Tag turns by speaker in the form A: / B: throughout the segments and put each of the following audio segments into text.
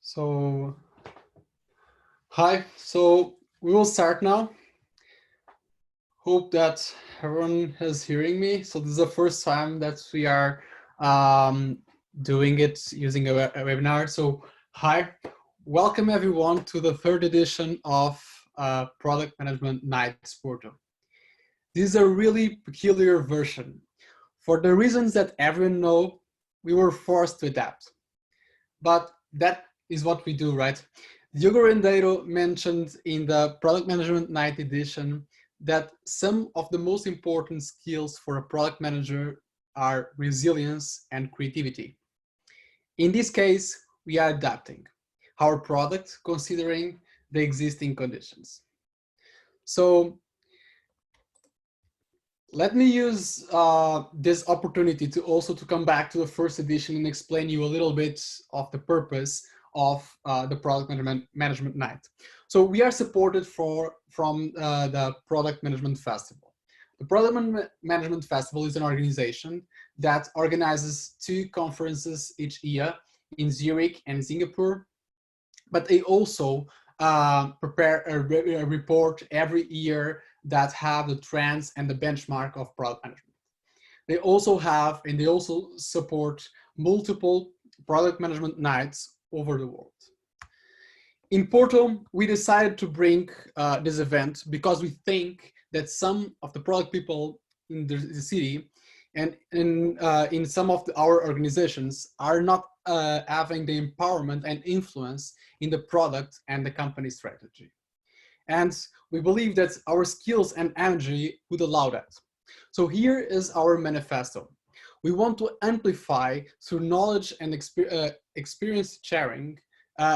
A: So, hi. So we will start now. Hope that everyone is hearing me. So this is the first time that we are um, doing it using a webinar. So hi, welcome everyone to the third edition of Product Management Nights Porto. This is a really peculiar version. For the reasons that everyone know, we were forced to adapt. But that is what we do, right? Diogo Rendeiro mentioned in the Product Management Night edition that some of the most important skills for a product manager are resilience and creativity. In this case, we are adapting our product considering the existing conditions. So let me use this opportunity to also to come back to the first edition and explain you a little bit of the purpose of the Product Management Night. So we are supported from the Product Management Festival. The Product Management Festival is an organization that organizes 2 conferences each year in Zurich and Singapore, but they also prepare a report every year that have the trends and the benchmark of product management. They also have, and they also support multiple product management nights over the world. In Porto, we decided to bring this event because we think that some of the product people in the city and in some of our organizations are not having the empowerment and influence in the product and the company strategy. And we believe that our skills and energy would allow that. So here is our manifesto. We want to amplify through knowledge and experience sharing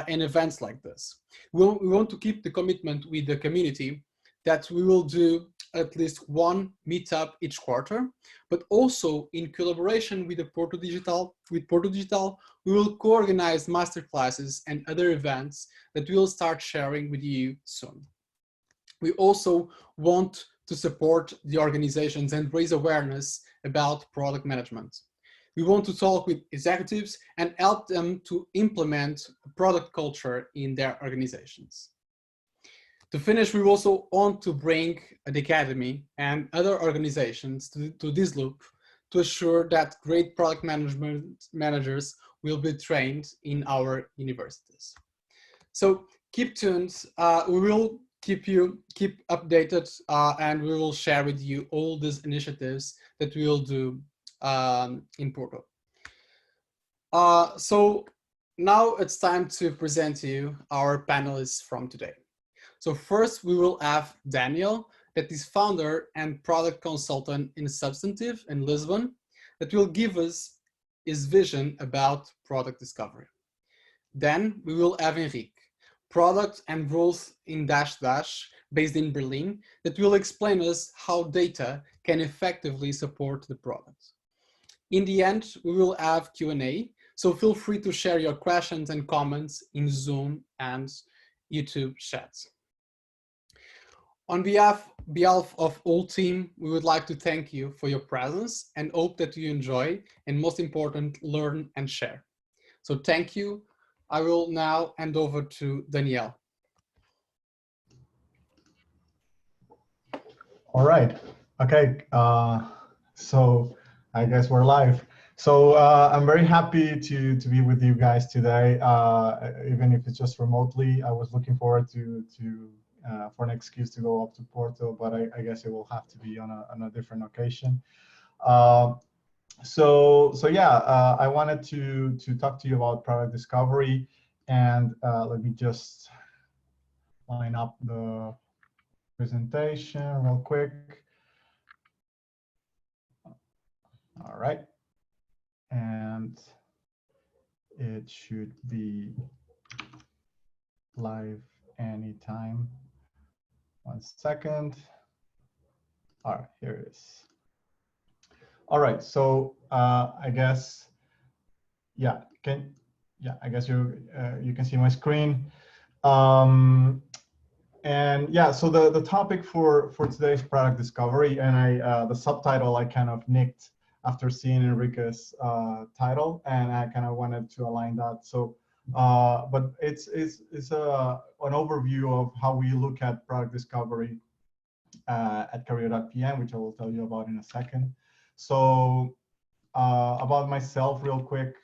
A: in events like this. We want to keep the commitment with the community that we will do at least 1 meetup each quarter, but also in collaboration with Porto Digital, we will co-organize masterclasses and other events that we will start sharing with you soon. We also want to support the organizations and raise awareness about product management. We want to talk with executives and help them to implement product culture in their organizations. To finish, we also want to bring the Academy and other organizations to this loop to assure that great product management managers will be trained in our universities. So keep tuned. We will keep updated and we will share with you all these initiatives that we will do in Porto. So now it's time to present to you our panelists from today. So first we will have Daniel, that is founder and product consultant in Substantive in Lisbon, that will give us his vision about product discovery. Then we will have Henrique, product and growth in based in Berlin, that will explain us how data can effectively support the product. In the end, we will have Q&A, so feel free to share your questions and comments in Zoom and YouTube chats. On behalf of all team, we would like to thank you for your presence and hope that you enjoy and most important, learn and share. So thank you. I will now hand over to Daniel.
B: All right. Okay. So I guess we're live. So I'm very happy to be with you guys today, even if it's just remotely. I was looking forward for an excuse to go up to Porto, but I guess it will have to be on a different occasion. So yeah, I wanted to talk to you about product discovery, and let me just line up the presentation real quick. All right, and it should be live anytime. 1 second. All right, here it is. All right, so I guess, yeah, I guess you can see my screen. And yeah, so the topic for today's product discovery, and the subtitle I kind of nicked after seeing Enrique's title, and I kind of wanted to align that. So But it's an overview of how we look at product discovery at career.pm, which I will tell you about in a second. So about myself real quick.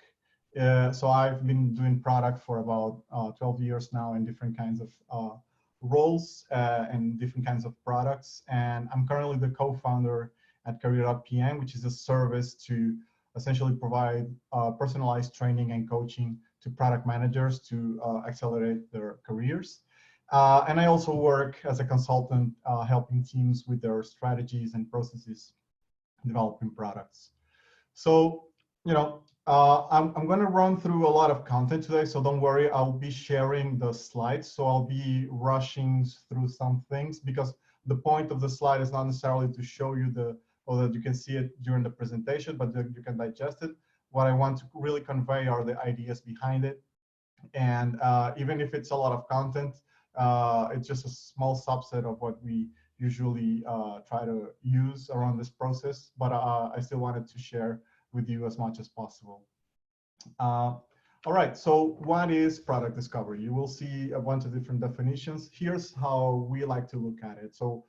B: So I've been doing product for about 12 years now in different kinds of roles and different kinds of products. And I'm currently the co-founder at career.pm, which is a service to essentially provide personalized training and coaching to product managers to accelerate their careers. And I also work as a consultant helping teams with their strategies and processes developing products. So, I'm going to run through a lot of content today, so don't worry, I'll be sharing the slides. So I'll be rushing through some things because the point of the slide is not necessarily to show you or that you can see it during the presentation, but that you can digest it. What I want to really convey are the ideas behind it. And even if it's a lot of content, it's just a small subset of what we usually try to use around this process, but I still wanted to share with you as much as possible. All right, so what is product discovery? You will see a bunch of different definitions. Here's how we like to look at it. So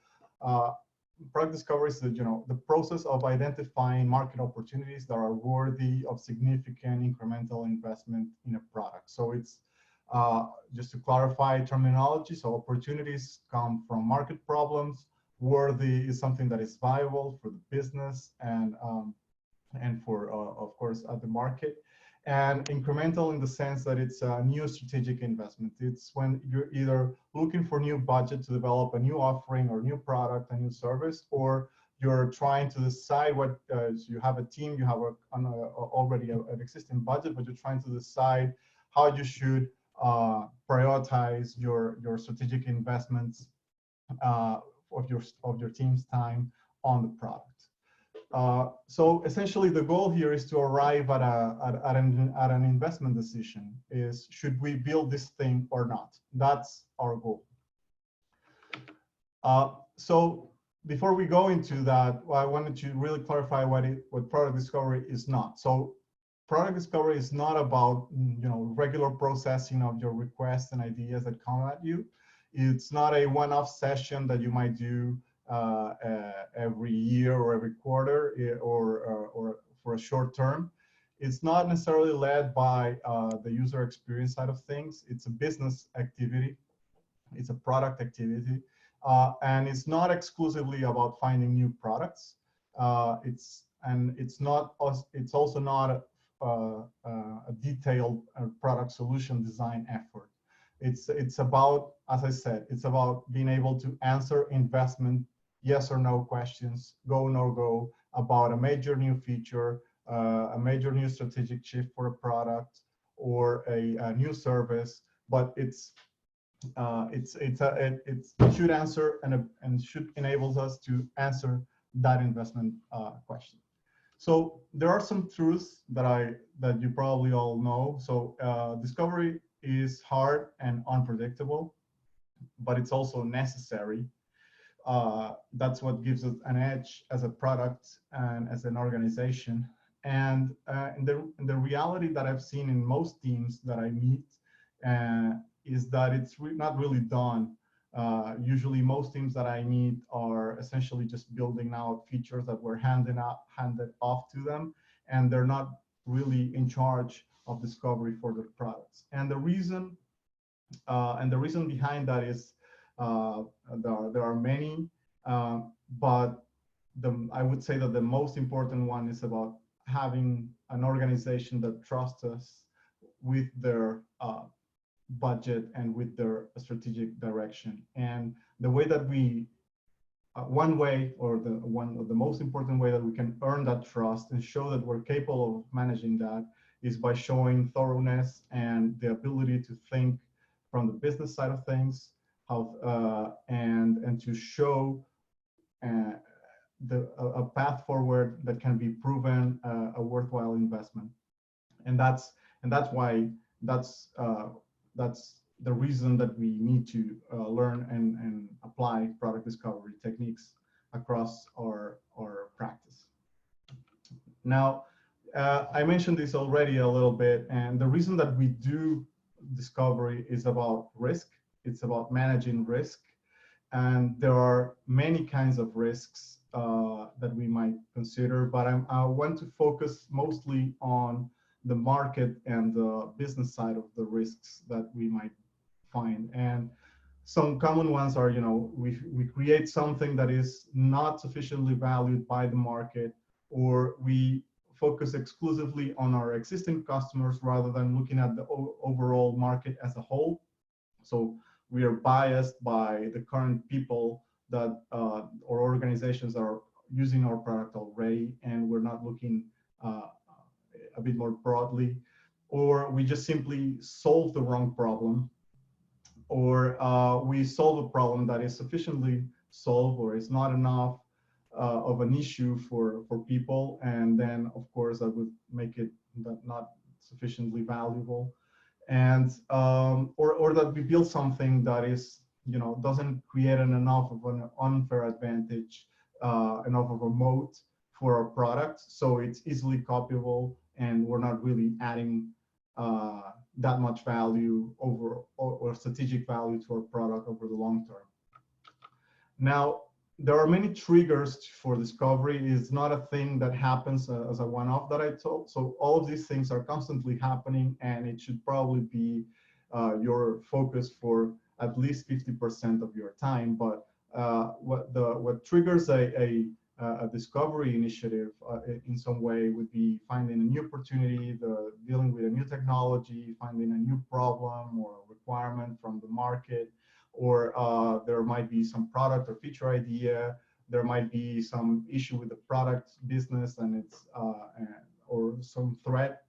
B: product discovery is the process of identifying market opportunities that are worthy of significant incremental investment in a product. So it's just to clarify terminology. So opportunities come from market problems. Worthy is something that is viable for the business and for, of course, the market. And incremental in the sense that it's a new strategic investment. It's when you're either looking for new budget to develop a new offering or new product, a new service, or you're trying to decide what, you have a team, you have already an existing budget, but you're trying to decide how you should prioritize your strategic investments of your team's time on the product. So essentially, the goal here is to arrive at an investment decision. Is should we build this thing or not? That's our goal. So before we go into that, I wanted to really clarify what product discovery is not. So product discovery is not about regular processing of your requests and ideas that come at you. It's not a one-off session that you might do every year or every quarter or for a short term. It's not necessarily led by the user experience side of things. It's a business activity. It's a product activity. And it's not exclusively about finding new products. It's also not a detailed product solution design effort. It's about, as I said, it's about being able to answer investment yes or no questions, go, no go, about a major new feature, a major new strategic shift for a product or a new service, but it should answer and should enable us to answer that investment question. So there are some truths that you probably all know. So discovery is hard and unpredictable, but it's also necessary. That's what gives us an edge as a product and as an organization. And the reality that I've seen in most teams that I meet is that it's not really done. Usually most teams that I meet are essentially just building out features that were handed off to them, and they're not really in charge of discovery for their products. And the reason behind that is there are many, but I would say that the most important one is about having an organization that trusts us with their budget and with their strategic direction. And the way that one way, or the most important way that we can earn that trust and show that we're capable of managing that is by showing thoroughness and the ability to think from the business side of things, and to show a path forward that can be proven a worthwhile investment. And that's the reason that we need to learn and apply product discovery techniques across our practice. Now, I mentioned this already a little bit, and the reason that we do discovery is about risk. It's about managing risk. And there are many kinds of risks that we might consider, but I want to focus mostly on the market and the business side of the risks that we might find. And some common ones are, we create something that is not sufficiently valued by the market, or we focus exclusively on our existing customers rather than looking at the overall market as a whole. So we are biased by the current people that or organizations that are using our product already, and we're not looking a bit more broadly, or we just simply solve the wrong problem, or we solve a problem that is sufficiently solved or is not enough of an issue for people, and then of course that would make it not sufficiently valuable, and or that we build something that is doesn't create enough of an unfair advantage, enough of a moat for our product, so it's easily copyable, and we're not really adding that much value over or strategic value to our product over the long term. Now, there are many triggers for discovery. It's not a thing that happens as a one-off that I told. So all of these things are constantly happening, and it should probably be your focus for at least 50% of your time. But what triggers a discovery initiative in some way would be finding a new opportunity, dealing with a new technology, finding a new problem or requirement from the market, or there might be some product or feature idea. There might be some issue with the product business, and it's or some threat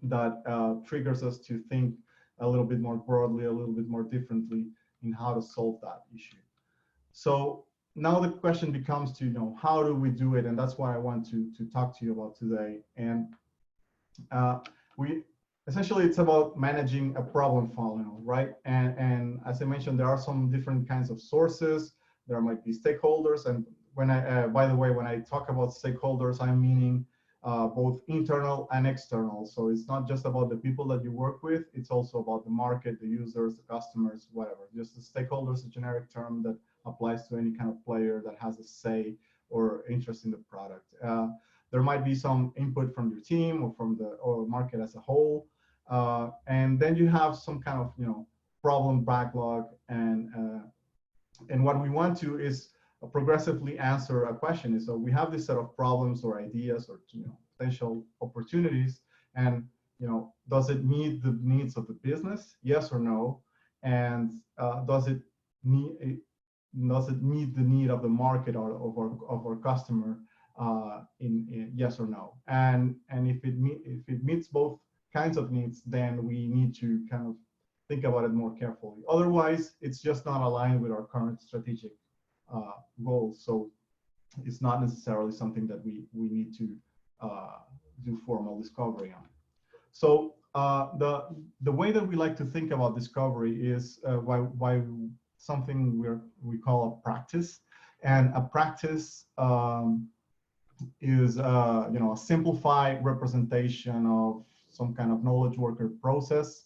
B: that triggers us to think a little bit more broadly, a little bit more differently in how to solve that issue. So now the question becomes to, how do we do it? And that's what I want to talk to you about today. And essentially it's about managing a problem funnel, right? And as I mentioned, there are some different kinds of sources. There might be stakeholders. And when by the way, when I talk about stakeholders, I'm meaning both internal and external. So it's not just about the people that you work with, it's also about the market, the users, the customers, whatever. Just the stakeholders, a generic term that applies to any kind of player that has a say or interest in the product. There might be some input from your team or from the market as a whole. And then you have some kind of problem backlog, and what we want to is progressively answer a question. So we have this set of problems or ideas or potential opportunities, and does it meet the needs of the business? Yes or no? And does it meet the need of the market or of our customer in yes or no? And if it meets both kinds of needs, then we need to kind of think about it more carefully. Otherwise, it's just not aligned with our current strategic goals. So it's not necessarily something that we need to do formal discovery on. So the way that we like to think about discovery is why something we call a practice. And a practice is a simplified representation of some kind of knowledge worker process.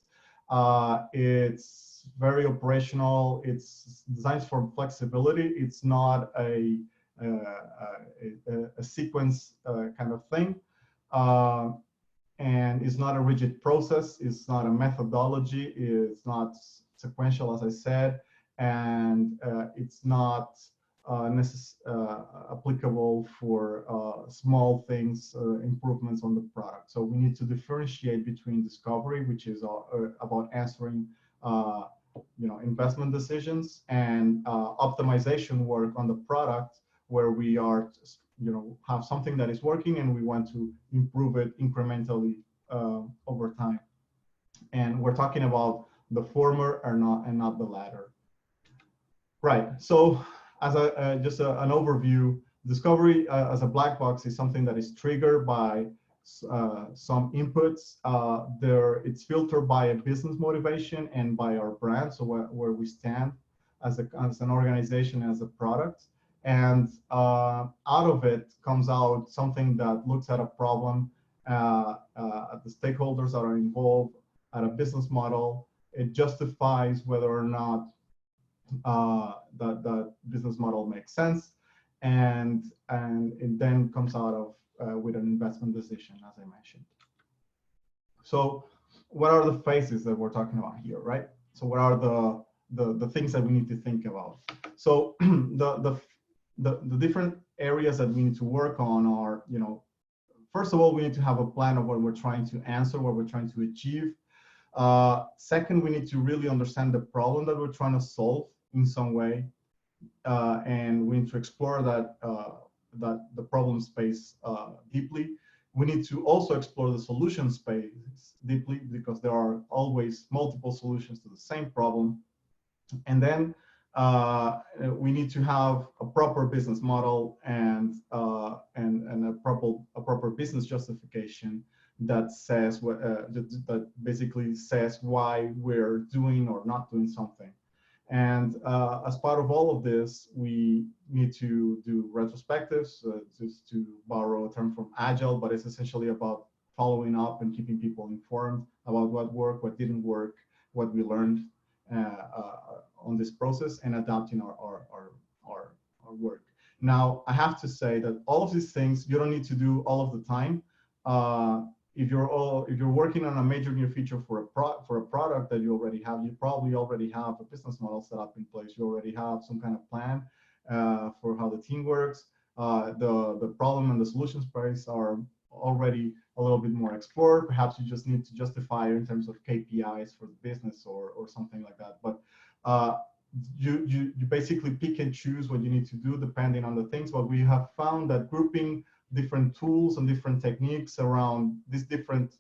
B: It's very operational. It's designed for flexibility. It's not a sequence kind of thing. And it's not a rigid process. It's not a methodology. It's not sequential, as I said. And it's not applicable for small things, improvements on the product. So we need to differentiate between discovery, which is about answering investment decisions, and optimization work on the product, where we are have something that is working and we want to improve it incrementally over time. And we're talking about the former and not the latter. Right. So as just an overview, discovery as a black box is something that is triggered by some inputs. It's filtered by a business motivation and by our brand, so where we stand as an organization, as a product. And out of it comes out something that looks at a problem, at the stakeholders that are involved, at a business model, it justifies whether or not that business model makes sense, and it then comes out of with an investment decision, as I mentioned. So what are the phases that we're talking about here, right? So what are the things that we need to think about? So the different areas that we need to work on are, first of all, we need to have a plan of what we're trying to answer, what we're trying to achieve. Second, we need to really understand the problem that we're trying to solve in some way, and we need to explore that the problem space deeply. We need to also explore the solution space deeply, because there are always multiple solutions to the same problem. And then we need to have a proper business model and a proper business justification that says what that basically says why we're doing or not doing something. And as part of all of this, we need to do retrospectives, just to borrow a term from Agile, but it's essentially about following up and keeping people informed about what worked, what didn't work, what we learned on this process, and adapting our work. Now, I have to say that all of these things you don't need to do all of the time. If you're working on a major new feature for a product that you already have, you probably already have a business model set up in place. You already have some kind of plan for how the team works. The problem and the solution space are already a little bit more explored. Perhaps you just need to justify in terms of KPIs for the business or something like that. But you basically pick and choose what you need to do depending on the things. But we have found that grouping different tools and different techniques around these different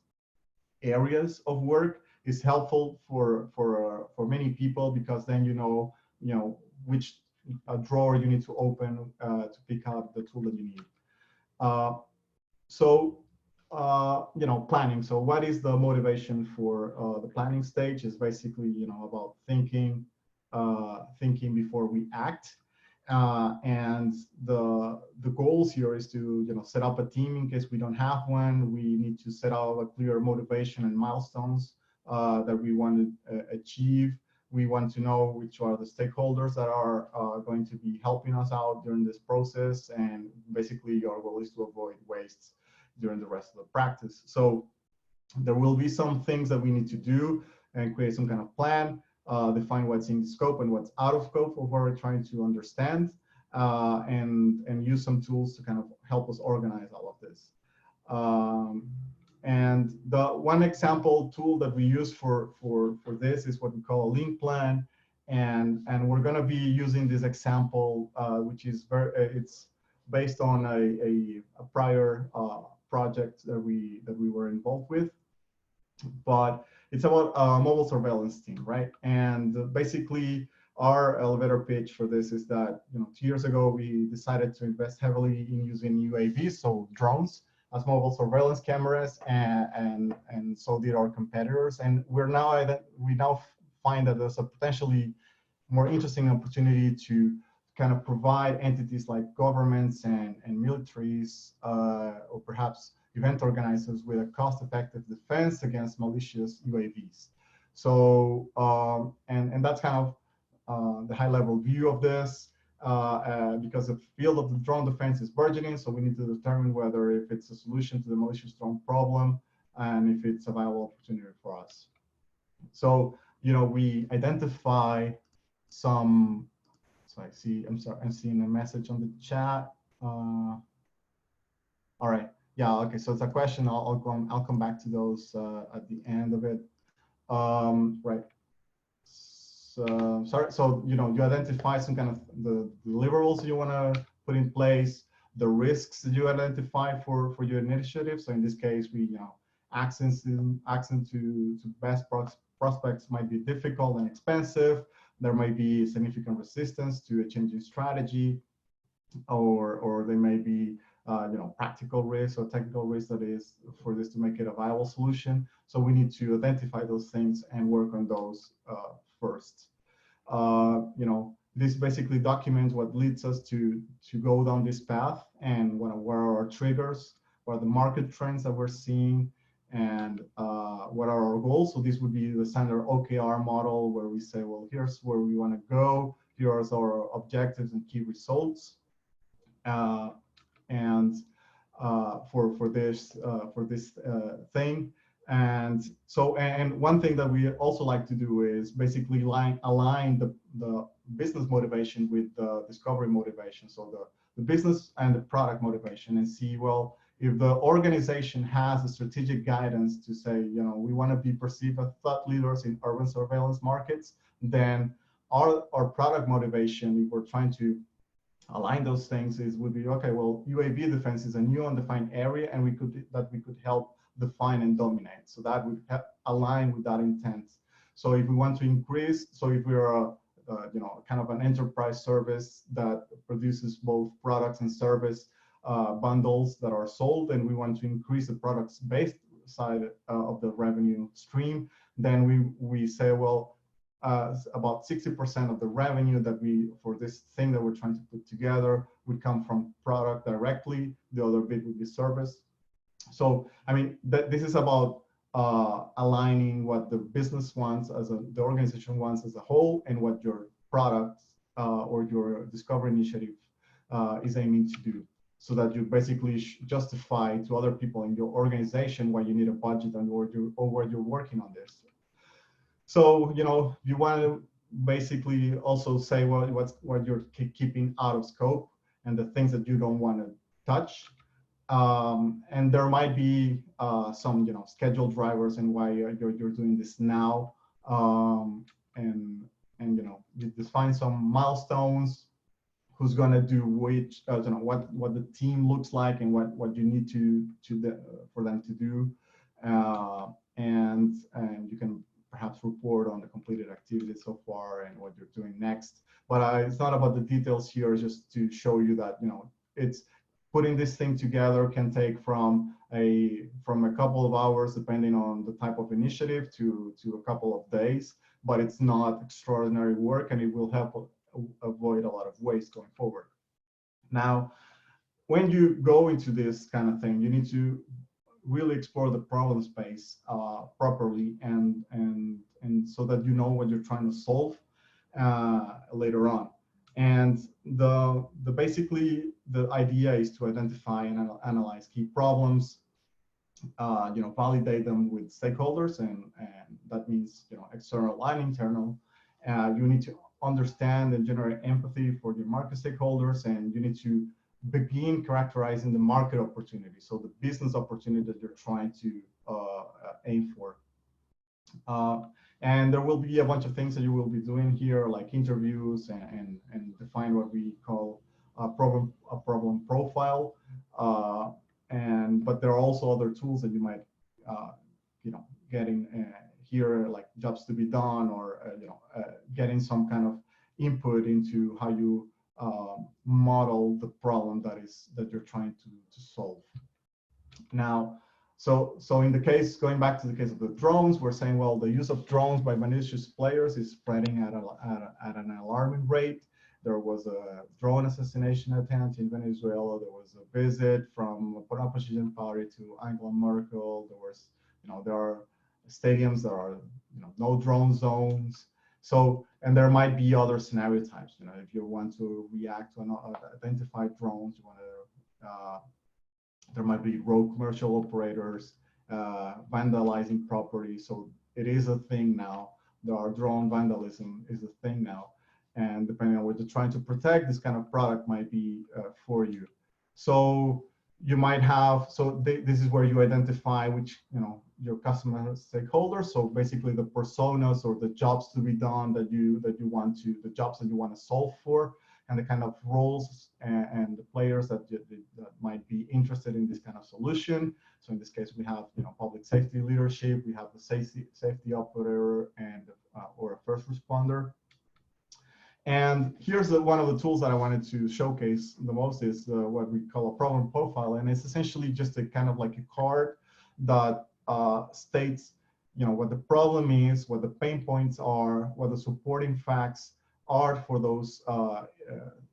B: areas of work is helpful for many people, because then you know which drawer you need to open to pick out the tool that you need. Planning. So what is the motivation for the planning stage? Is basically about thinking before we act. And the goals here is to set up a team in case we don't have one. We need to set out a clear motivation and milestones that we want to achieve. We want to know which are the stakeholders that are going to be helping us out during this process. And basically our goal is to avoid wastes during the rest of the practice. So there will be some things that we need to do and create some kind of plan. Define what's in scope and what's out of scope of what we're trying to understand, and use some tools to kind of help us organize all of this. And the one example tool that we use for this is what we call a link plan, and we're going to be using this example, which is it's based on a prior project that we were involved with, but it's about a mobile surveillance team, right? And basically, our elevator pitch for this is that 2 years ago we decided to invest heavily in using UAVs, so drones, as mobile surveillance cameras, and so did our competitors. And we now find that there's a potentially more interesting opportunity to kind of provide entities like governments and militaries, or perhaps event organizers, with a cost-effective defense against malicious UAVs. So, and that's kind of the high-level view of this, because the field of the drone defense is burgeoning, so we need to determine whether if it's a solution to the malicious drone problem and if it's a viable opportunity for us. So, we identify some. So I'm seeing a message on the chat. All right. Yeah, okay, so it's a question. I'll come back to those at the end of it. Right. So, sorry. So you identify some kind of the deliverables you want to put in place, the risks that you identify for your initiative. So in this case, we access to best prospects might be difficult and expensive. There might be significant resistance to a changing strategy, or there may be practical risk or technical risk that is for this to make it a viable solution. So we need to identify those things and work on those first. This basically documents what leads us to go down this path, and what are our triggers, what are the market trends that we're seeing, and what are our goals. So this would be the standard OKR model where we say, well, here's where we want to go. Here are our objectives and key results. And for this thing. And so, and one thing that we also like to do is basically align the business motivation with the discovery motivation. So the business and the product motivation, and see, well, if the organization has a strategic guidance to say, you know, we want to be perceived as thought leaders in urban surveillance markets, then our product motivation, if we're trying to align those things, would be, okay, well, UAV defense is a new undefined area, and we could help define and dominate. So that would align with that intent. So if we want to increase, so if we're you know, kind of an enterprise service that produces both products and service bundles that are sold, and we want to increase the products based side of the revenue stream, then we say, well, about 60% of the revenue that for this thing that we're trying to put together would come from product directly. The other bit would be service. So, I mean, this is about aligning what the business wants, the organization wants as a whole, and what your product or your discovery initiative is aiming to do, so that you basically justify to other people in your organization why you need a budget and or what you're working on this. So, you know, you want to basically also say, well, what you're keeping out of scope and the things that you don't want to touch. And there might be some, you know, schedule drivers and why you're doing this now. And you know, you define some milestones, who's going to do which, you know, what the team looks like and what you need for them to do. And you can perhaps report on the completed activities so far and what you're doing next. But it's not about the details here, just to show you that, you know, it's putting this thing together can take from a couple of hours, depending on the type of initiative, to a couple of days. But it's not extraordinary work, and it will help avoid a lot of waste going forward. Now, when you go into this kind of thing, you need to really explore the problem space properly, and so that you know what you're trying to solve later on. And basically the idea is to identify and analyze key problems, you know, validate them with stakeholders, and that means, you know, external and internal. You need to understand and generate empathy for your market stakeholders, and you need to begin characterizing the market opportunity, so the business opportunity that you're trying to aim for. And there will be a bunch of things that you will be doing here, like interviews and define what we call a problem profile. But there are also other tools that you might, you know, getting here, like jobs to be done, or you know, getting some kind of input into how you model the problem that you're trying to solve. Now, so in the case, going back to the case of the drones, we're saying, well, the use of drones by malicious players is spreading at an alarming rate. There was a drone assassination attempt in Venezuela. There was a visit from a opposition party to Angela Merkel. There was, you know, there are stadiums, there are, you know, no drone zones. So, and there might be other scenario types. You know, if you want to react to identified drones, you want to, there might be rogue commercial operators vandalizing property. So it is a thing now. There are drone vandalism is a thing now. And depending on what you're trying to protect, this kind of product might be for you. So you might have, so this is where you identify which, you know, your customer stakeholders. So basically the personas or the jobs to be done that you want to, the jobs that you want to solve for, and the kind of roles and the players that might be interested in this kind of solution. So in this case, we have, you know, public safety leadership, we have the safety operator, and or a first responder. And here's one of the tools that I wanted to showcase the most is what we call a problem profile. And it's essentially just a kind of like a card that states, you know, what the problem is, what the pain points are, what the supporting facts are for those,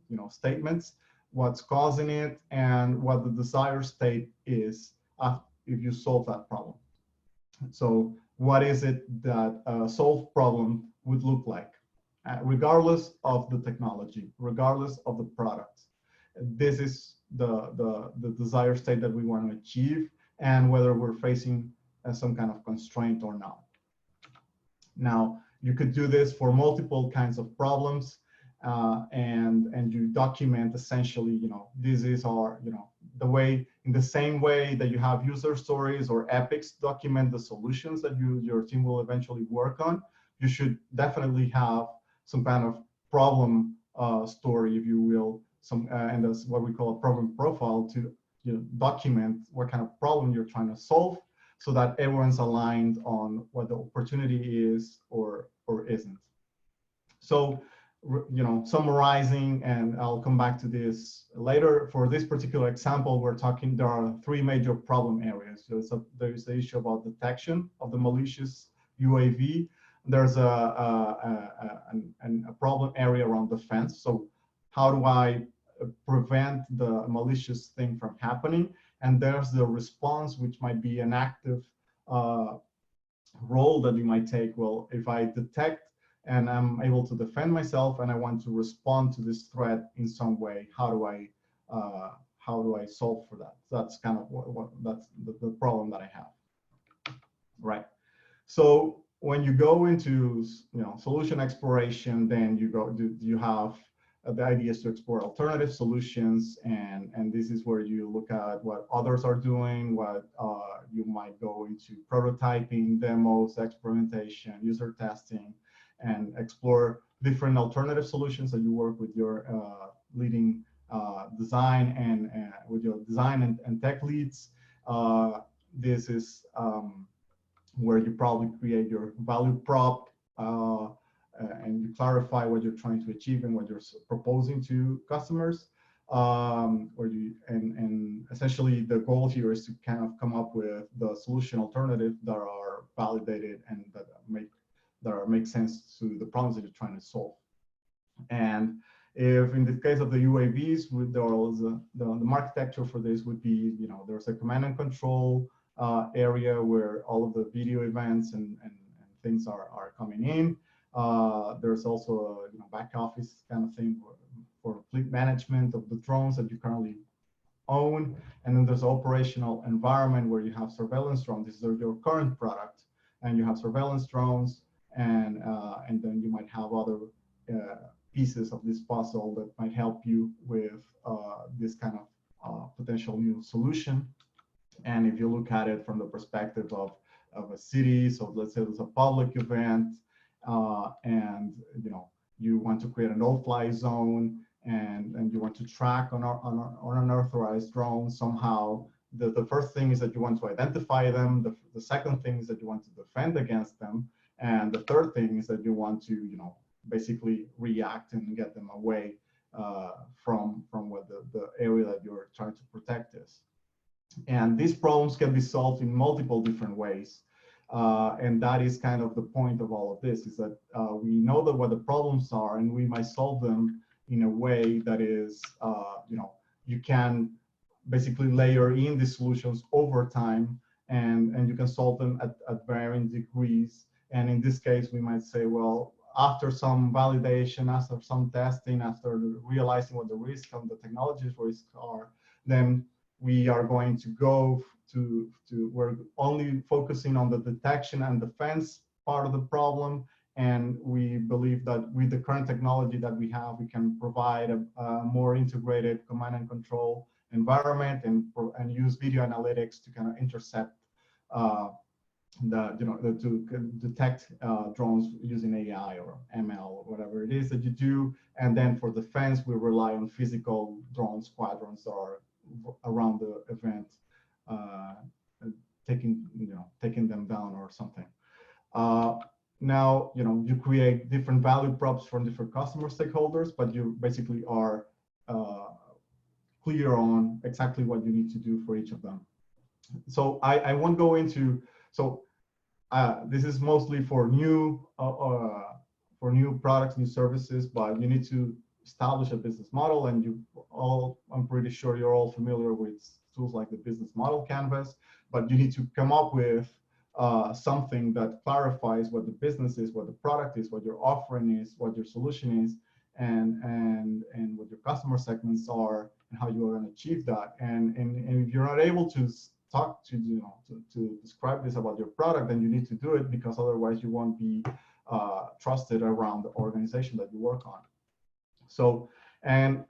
B: you know, statements, what's causing it, and what the desired state is if you solve that problem. So what is it that a solved problem would look like, regardless of the technology, regardless of the product. This is the desired state that we want to achieve, and whether we're facing some kind of constraint or not. Now, you could do this for multiple kinds of problems, and you document essentially, this is our, the way, in the same way that you have user stories or epics document the solutions that your team will eventually work on. You should definitely have some kind of problem story, if you will, and that's what we call a problem profile, to document what kind of problem you're trying to solve, so that everyone's aligned on what the opportunity is or isn't. So, summarizing, and I'll come back to this later. For this particular example, we're talking, there are three major problem areas. So there's the issue about detection of the malicious UAV. There's a problem area around defense. So how do I prevent the malicious thing from happening? And there's the response, which might be an active role that you might take. Well, if I detect and I'm able to defend myself, and I want to respond to this threat in some way, how do I solve for that? That's kind of that's the problem that I have, right? So when you go into solution exploration, then you have the idea is to explore alternative solutions, and this is where you look at what others are doing, what you might go into prototyping, demos, experimentation, user testing, and explore different alternative solutions that you work with your leading design and with your design and tech leads. This is where you probably create your value prop, and you clarify what you're trying to achieve and what you're proposing to customers. And essentially the goal here is to kind of come up with the solution alternative that are validated and that make sense to the problems that you're trying to solve. And if in the case of the UAVs, the architecture for this would be, there's a command and control area where all of the video events and things are coming in. There's also a back office kind of thing for fleet management of the drones that you currently own. And then there's operational environment where you have surveillance drones. This is your current product, and you have surveillance drones, and then you might have other pieces of this puzzle that might help you with this kind of potential new solution. And if you look at it from the perspective of a city, so let's say there's a public event, and you want to create a no-fly zone, and you want to track on an unauthorized drone somehow. The first thing is that you want to identify them. The second thing is that you want to defend against them, and the third thing is that you want to basically react and get them away from what the area that you're trying to protect is. And these problems can be solved in multiple different ways. And that is kind of the point of all of this, is that we know that what the problems are, and we might solve them in a way that is, you can basically layer in the solutions over time, and you can solve them at varying degrees. And in this case, we might say, well, after some validation, after some testing, after realizing what the risks and the technology's risks are, then we are going to go to we're only focusing on the detection and defense part of the problem. And we believe that with the current technology that we have, we can provide a more integrated command and control environment, and use video analytics to kind of intercept to detect drones using AI or ML or whatever it is that you do. And then for defense, we rely on physical drone squadrons that are around the event, taking them down or something. Now, you create different value props for different customer stakeholders, but you basically are clear on exactly what you need to do for each of them. So I won't go into, this is mostly for new products, new services, but you need to establish a business model, and I'm pretty sure you're all familiar with tools like the business model canvas, but you need to come up with something that clarifies what the business is, what the product is, what your offering is, what your solution is, and what your customer segments are, and how you are going to achieve that. And if you're not able to talk to, to describe this about your product, then you need to do it, because otherwise you won't be trusted around the organization that you work on. So, and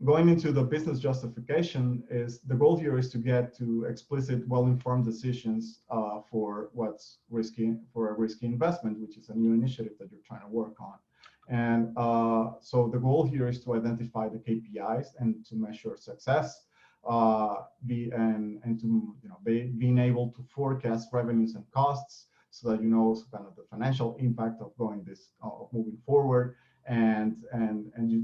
B: going into the business justification, is the goal here is to get to explicit, well-informed decisions for what's risky, for a risky investment, which is a new initiative that you're trying to work on. And so the goal here is to identify the KPIs and to measure success, and to being able to forecast revenues and costs, so that you know kind of the financial impact of going this of moving forward, and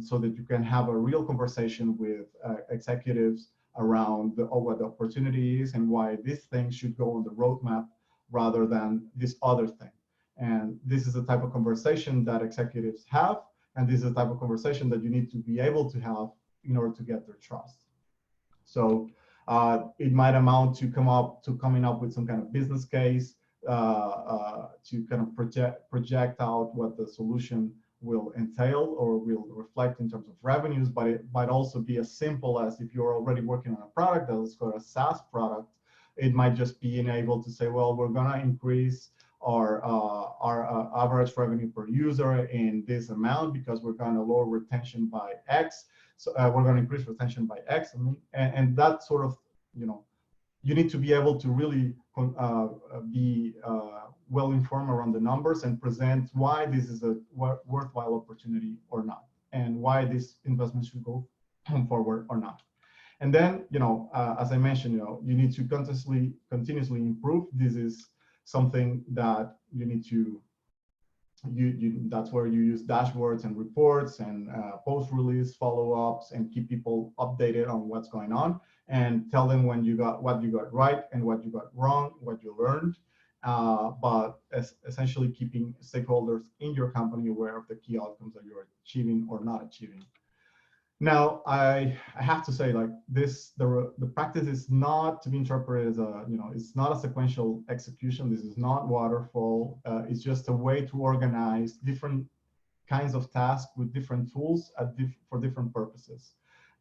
B: so that you can have a real conversation with executives around what the opportunity is and why this thing should go on the roadmap rather than this other thing. And this is the type of conversation that executives have, and this is the type of conversation that you need to be able to have in order to get their trust. So it might amount to coming up with some kind of business case to kind of project out what the solution will entail or will reflect in terms of revenues, but it might also be as simple as, if you're already working on a product that is called a SaaS product, it might just be able to say, well, we're going to increase our average revenue per user in this amount because we're going to lower retention by X. So we're going to increase retention by X, and that sort of, you need to be able to really be well informed around the numbers and present why this is a worthwhile opportunity or not, and why this investment should go forward or not. And then, as I mentioned, you need to continuously improve. This is something that you need to, that's where you use dashboards and reports and post-release follow-ups and keep people updated on what's going on, and tell them what you got right and what you got wrong, what you learned, but essentially keeping stakeholders in your company aware of the key outcomes that you're achieving or not achieving. Now, I have to say, like this, the practice is not to be interpreted as a, it's not a sequential execution. This is not waterfall. It's just a way to organize different kinds of tasks with different tools for different purposes.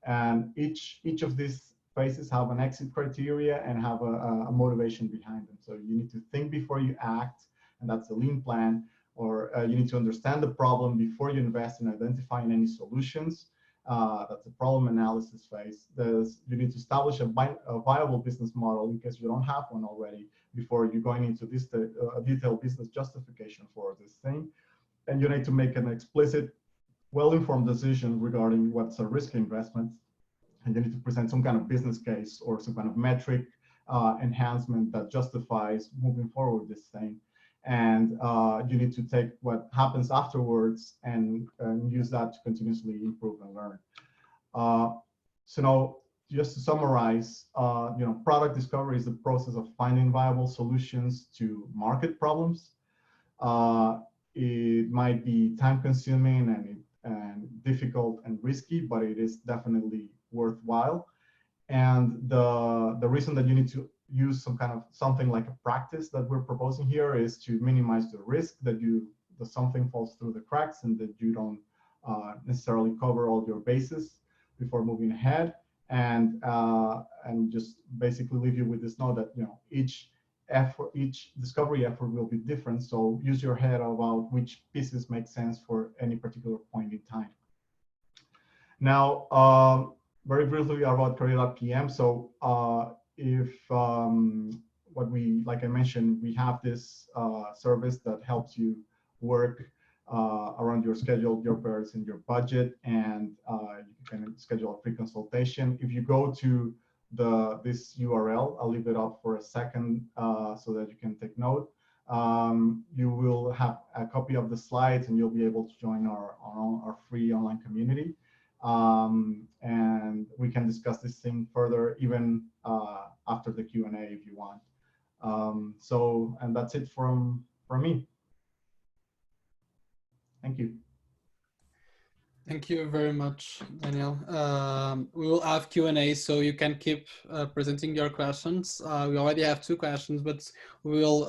B: And each of these phases have an exit criteria and have a motivation behind them. So you need to think before you act, and that's a lean plan. Or you need to understand the problem before you invest in identifying any solutions. That's the problem analysis phase. You need to establish a viable business model in case you don't have one already before you're going into this detailed business justification for this thing. And you need to make an explicit, well-informed decision regarding what's a risky investment. And you need to present some kind of business case or some kind of metric enhancement that justifies moving forward with this thing. And you need to take what happens afterwards and use that to continuously improve and learn. So now, just to summarize, product discovery is the process of finding viable solutions to market problems. It might be time-consuming and difficult and risky, but it is definitely worthwhile. And the reason that you need to use something like a practice that we're proposing here is to minimize the risk that something falls through the cracks and that you don't necessarily cover all your bases before moving ahead, and just basically leave you with this note that each discovery effort will be different. So use your head about which pieces make sense for any particular point in time. Now, very briefly about Career.pm. So like I mentioned, we have this service that helps you work around your schedule, your priorities, and your budget, and you can schedule a free consultation. If you go to this URL, I'll leave it up for a second so that you can take note. You will have a copy of the slides, and you'll be able to join our free online community. And we can discuss this thing further even after the Q&A if you want. And that's it from me. Thank you.
A: Thank you very much, Daniel. We will have Q&A, so you can keep presenting your questions. We already have 2 questions, but we will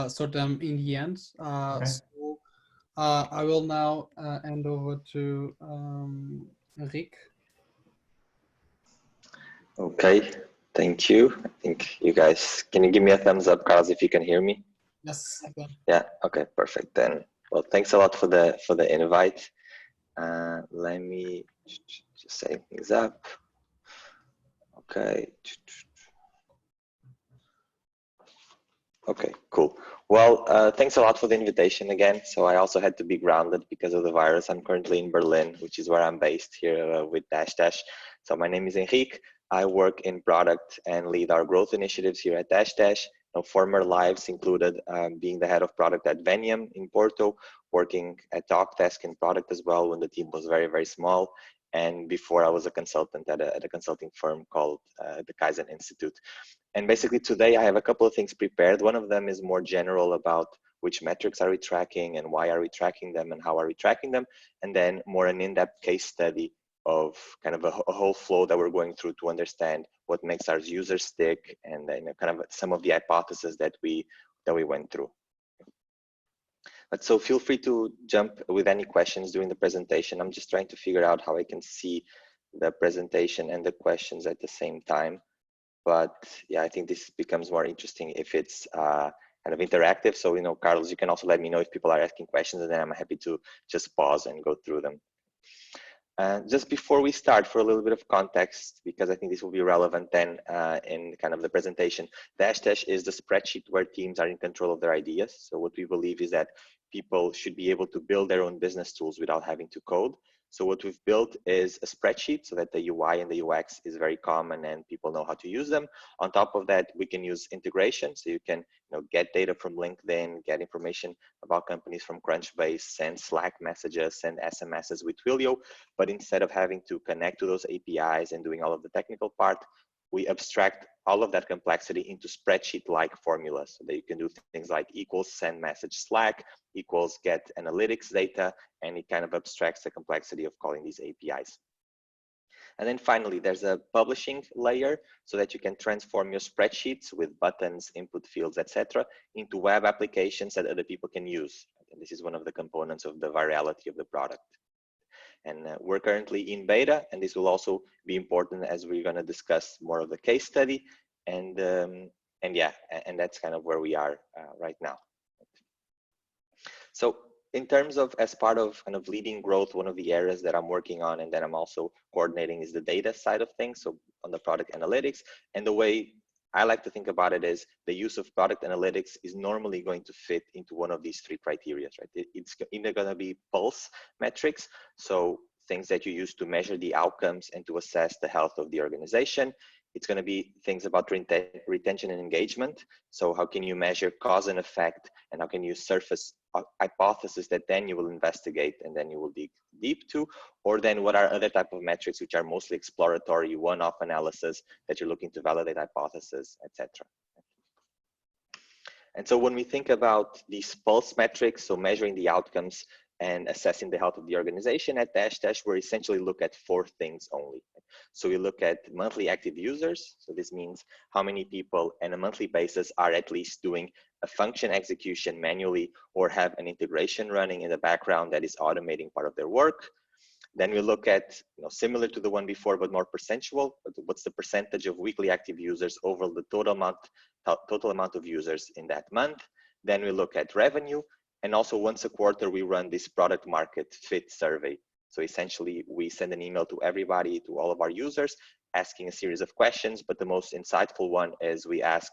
A: sort them in the end.
B: Okay.
A: So I will now hand over to Henrique.
C: Okay, thank you. I think you guys, can you give me a thumbs up, Carlos, if you can hear me?
A: Yes, I can.
C: Yeah, okay, perfect then. Well, thanks a lot for the invite. Let me just set things up. Okay. Okay, cool. Well, thanks a lot for the invitation again. So I also had to be grounded because of the virus. I'm currently in Berlin, which is where I'm based here with Dash Dash. So my name is Henrique. I work in product and lead our growth initiatives here at Dash Dash. Former lives included being the head of product at Venium in Porto, working at Talkdesk in product as well when the team was very, very small. And before I was a consultant at a consulting firm called the Kaizen Institute. And basically today I have a couple of things prepared. One of them is more general about which metrics are we tracking and why are we tracking them and how are we tracking them. And then more an in-depth case study of kind of a whole flow that we're going through to understand what makes our users stick and then kind of some of the hypotheses that we went through. But so feel free to jump with any questions during the presentation. I'm just trying to figure out how I can see the presentation and the questions at the same time. But yeah, I think this becomes more interesting if it's kind of interactive. So, Carlos, you can also let me know if people are asking questions, and then I'm happy to just pause and go through them. Just before we start, for a little bit of context, because I think this will be relevant then in kind of the presentation, Dash Dash is the spreadsheet where teams are in control of their ideas. So what we believe is that people should be able to build their own business tools without having to code. So what we've built is a spreadsheet so that the UI and the UX is very common and people know how to use them. On top of that, we can use integration. So you can get data from LinkedIn, get information about companies from Crunchbase, send Slack messages, send SMSs with Twilio. But instead of having to connect to those APIs and doing all of the technical part, we abstract all of that complexity into spreadsheet-like formulas so that you can do things like equals send message Slack, equals get analytics data, and it kind of abstracts the complexity of calling these APIs. And then finally, there's a publishing layer so that you can transform your spreadsheets with buttons, input fields, etc., into web applications that other people can use. And this is one of the components of the virality of the product. And we're currently in beta, and this will also be important as we're going to discuss more of the case study. And yeah, and that's kind of where we are right now. So in terms of, as part of kind of leading growth, one of the areas that I'm working on and that I'm also coordinating is the data side of things. So on the product analytics, and the way I like to think about it is the use of product analytics is normally going to fit into one of these 3 criteria, right? It's either going to be pulse metrics, so things that you use to measure the outcomes and to assess the health of the organization. It's going to be things about retention and engagement. So how can you measure cause and effect, and how can you surface hypothesis that then you will investigate and then you will dig deep to, or then what are other type of metrics which are mostly exploratory, one-off analysis that you're looking to validate hypothesis, etc. And so when we think about these pulse metrics, so measuring the outcomes and assessing the health of the organization at Dash Dash, we essentially look at 4 things only. So we look at monthly active users. So this means how many people on a monthly basis are at least doing a function execution manually or have an integration running in the background that is automating part of their work. Then we look at, similar to the one before, but more percentual. What's the percentage of weekly active users over the total amount of users in that month? Then we look at revenue. And also once a quarter, we run this product market fit survey. So essentially, we send an email to everybody, to all of our users, asking a series of questions. But the most insightful one is we ask,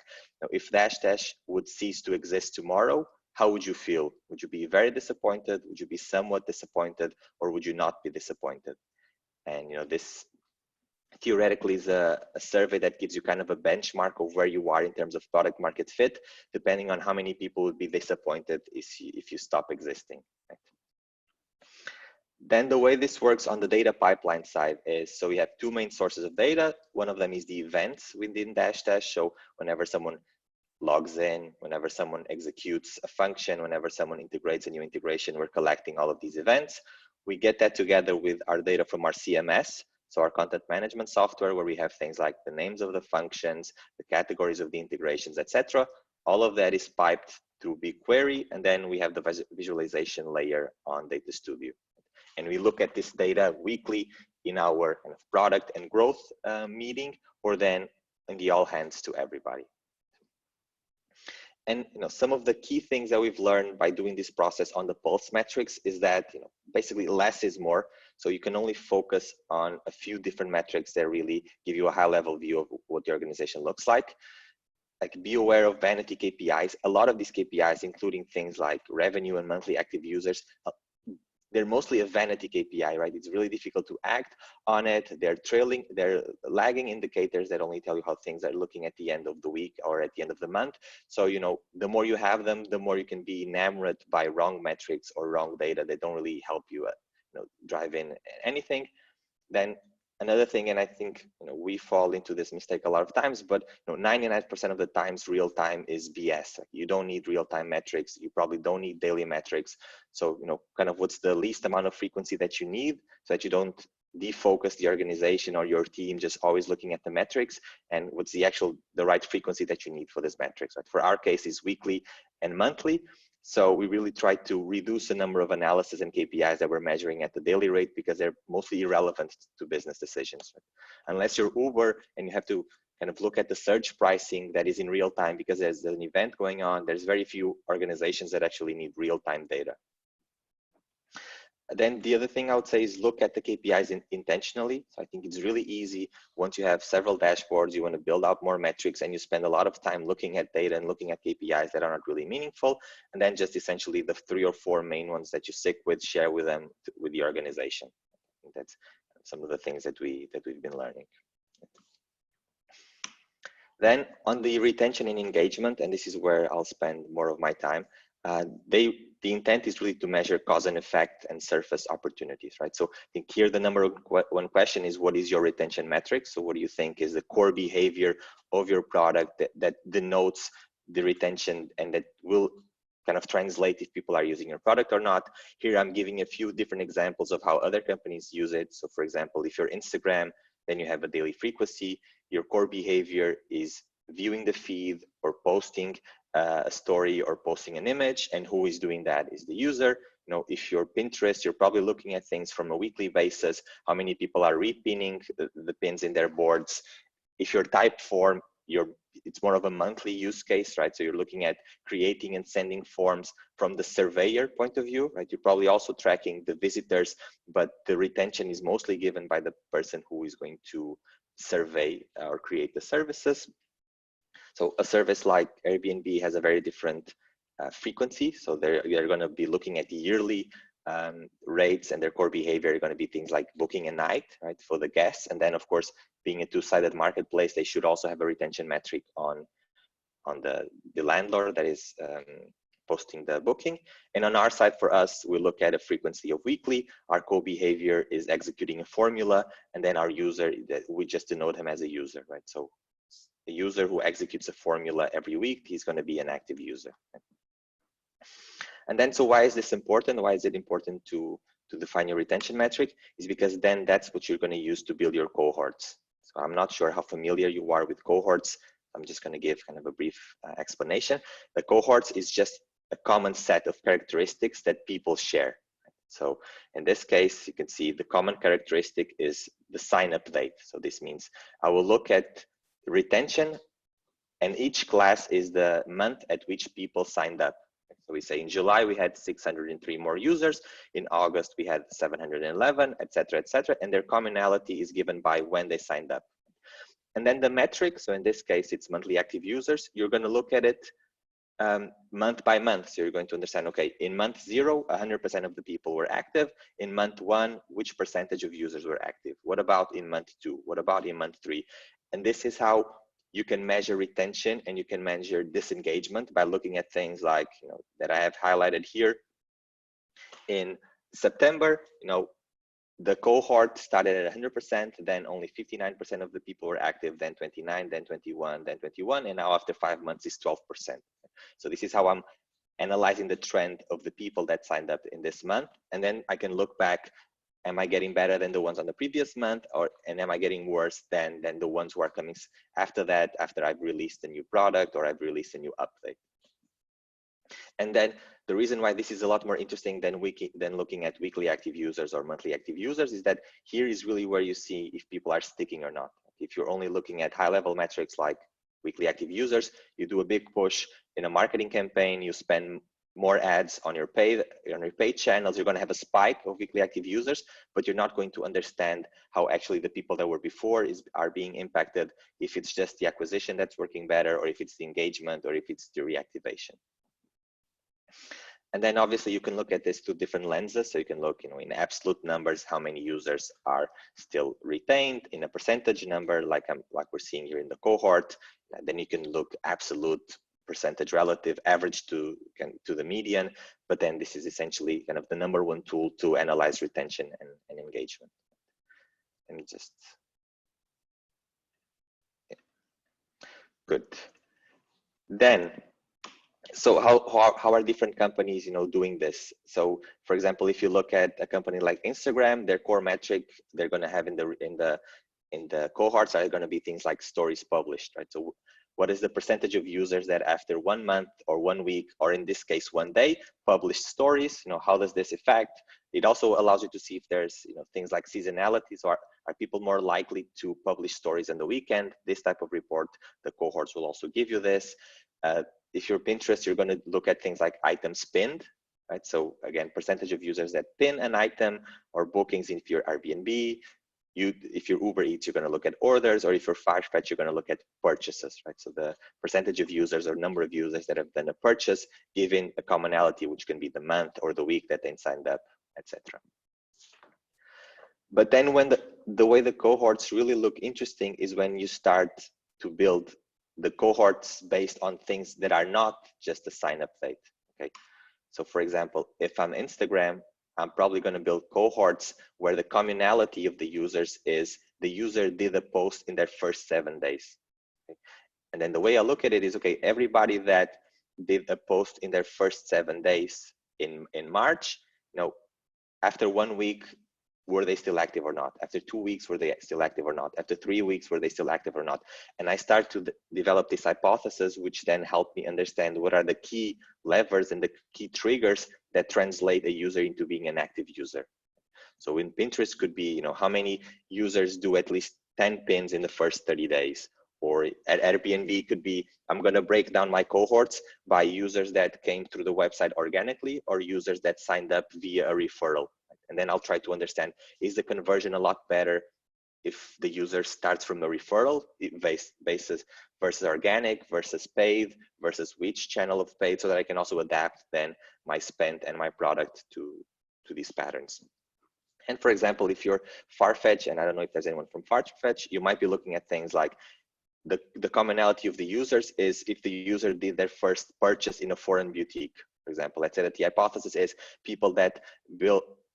C: if Dash Dash would cease to exist tomorrow, how would you feel? Would you be very disappointed? Would you be somewhat disappointed? Or would you not be disappointed? And this theoretically is a survey that gives you kind of a benchmark of where you are in terms of product market fit, depending on how many people would be disappointed if you stop existing. Right? Then the way this works on the data pipeline side is, so we have 2 main sources of data. One of them is the events within Dash Dash. So whenever someone logs in, whenever someone executes a function, whenever someone integrates a new integration, we're collecting all of these events. We get that together with our data from our CMS, so our content management software, where we have things like the names of the functions, the categories of the integrations, etc. All of that is piped through BigQuery, and then we have the visualization layer on Data Studio. And we look at this data weekly in our kind of product and growth meeting, or then in the all hands to everybody. And some of the key things that we've learned by doing this process on the pulse metrics is that basically less is more. So you can only focus on a few different metrics that really give you a high level view of what the organization looks like. Like, be aware of vanity KPIs. A lot of these KPIs, including things like revenue and monthly active users, they're mostly a vanity KPI, right? It's really difficult to act on it. They're lagging indicators that only tell you how things are looking at the end of the week or at the end of the month. So, the more you have them, the more you can be enamored by wrong metrics or wrong data that don't really help you, drive in anything. Then another thing, and I think we fall into this mistake a lot of times, but 99% of the times real time is BS. You don't need real time metrics. You probably don't need daily metrics. So kind of what's the least amount of frequency that you need, so that you don't defocus the organization or your team just always looking at the metrics, and what's the right frequency that you need for this metrics. Right? For our case, is weekly and monthly. So we really try to reduce the number of analysis and KPIs that we're measuring at the daily rate, because they're mostly irrelevant to business decisions. Right? Unless you're Uber and you have to kind of look at the surge pricing that is in real time because there's an event going on, there's very few organizations that actually need real-time data. Then the other thing I would say is look at the KPIs intentionally. So I think it's really easy once you have several dashboards, you want to build out more metrics, and you spend a lot of time looking at data and looking at KPIs that are not really meaningful. And then just essentially the 3 or 4 main ones that you stick with, share with them, with the organization. I think that's some of the things that we've been learning. Then on the retention and engagement, and this is where I'll spend more of my time, the intent is really to measure cause and effect and surface opportunities, right? So I think here the number one question is, what is your retention metric? So what do you think is the core behavior of your product that denotes the retention, and that will kind of translate if people are using your product or not? Here I'm giving a few different examples of how other companies use it. So for example, if you're Instagram, then you have a daily frequency. Your core behavior is viewing the feed or posting a story or posting an image, and who is doing that is the user. If you're Pinterest, you're probably looking at things from a weekly basis, how many people are repinning the pins in their boards. If you're Typeform, it's more of a monthly use case, right? So you're looking at creating and sending forms from the surveyor point of view, right? You're probably also tracking the visitors, but the retention is mostly given by the person who is going to survey or create the services. So a service like Airbnb has a very different frequency. So they're going to be looking at the yearly rates, and their core behavior are going to be things like booking a night, right, for the guests. And then of course, being a two-sided marketplace, they should also have a retention metric on the landlord that is posting the booking. And on our side, for us, we look at a frequency of weekly. Our core behavior is executing a formula, and then our user, we just denote him as a user, right? So the user who executes a formula every week, he's going to be an active user. And then, so why is this important? Why is it important to define your retention metric? Is because then that's what you're going to use to build your cohorts. So I'm not sure how familiar you are with cohorts. I'm just going to give kind of a brief explanation. The cohorts is just a common set of characteristics that people share. So in this case, you can see the common characteristic is the sign-up date. So this means I will look at retention, and each class is the month at which people signed up. So we say in July we had 603 more users, in August we had 711, etc., etc., and their commonality is given by when they signed up. And then the metric, so in this case it's monthly active users, you're going to look at it month by month. So you're going to understand, okay, in month 0, 100% of the people were active. In month 1, which percentage of users were active? What about in month 2? What about in month 3? And this is how you can measure retention, and you can measure disengagement by looking at things like, that I have highlighted here. In September, the cohort started at 100%, then only 59% of the people were active, then 29, then 21, then 21, and now after 5 months is 12%. So this is how I'm analyzing the trend of the people that signed up in this month. And then I can look back, am I getting better than the ones on the previous month, and am I getting worse than the ones who are coming after that, after I've released a new product or I've released a new update. And then the reason why this is a lot more interesting than looking at weekly active users or monthly active users is that here is really where you see if people are sticking or not. If you're only looking at high-level metrics like weekly active users, you do a big push in a marketing campaign, you spend more ads on your paid channels, you're going to have a spike of weekly active users, but you're not going to understand how actually the people that were before are being impacted, if it's just the acquisition that's working better, or if it's the engagement, or if it's the reactivation. And then obviously you can look at this through different lenses. So you can look, in absolute numbers, how many users are still retained, in a percentage number, like we're seeing here in the cohort. And then you can look absolute, percentage relative, average to the median. But then this is essentially kind of the number one tool to analyze retention and engagement. Let me just, yeah. Good. Then, so how are different companies, doing this? So, for example, if you look at a company like Instagram, their core metric they're going to have in the cohorts are going to be things like stories published, right? So, what is the percentage of users that after 1 month or 1 week, or in this case 1 day, published stories? How does this affect? It also allows you to see if there's things like seasonality. So are people more likely to publish stories on the weekend? This type of report, the cohorts will also give you this. If you're Pinterest, you're going to look at things like items pinned, right? So again, percentage of users that pin an item, or bookings if you're Airbnb. If you're Uber Eats, you're going to look at orders, or if you're Farfetch, you're going to look at purchases, right? So the percentage of users or number of users that have done a purchase, given a commonality, which can be the month or the week that they signed up, etc. But then when the way the cohorts really look interesting is when you start to build the cohorts based on things that are not just a sign up date. Okay, so for example, if I'm Instagram, I'm probably going to build cohorts where the commonality of the users is the user did a post in their first 7 days. Okay? And then the way I look at it is, okay, everybody that did a post in their first 7 days in March, after 1 week, were they still active or not? After 2 weeks, were they still active or not? After 3 weeks, were they still active or not? And I start to develop this hypothesis, which then help me understand what are the key levers and the key triggers that translate a user into being an active user. So in Pinterest could be, how many users do at least 10 pins in the first 30 days? Or at Airbnb could be, I'm going to break down my cohorts by users that came through the website organically, or users that signed up via a referral. And then I'll try to understand, is the conversion a lot better if the user starts from a referral basis versus organic versus paid versus which channel of paid, so that I can also adapt then my spend and my product to these patterns. And for example, if you're Farfetch, and I don't know if there's anyone from Farfetch, you might be looking at things like the commonality of the users is if the user did their first purchase in a foreign boutique. For example, let's say that the hypothesis is people that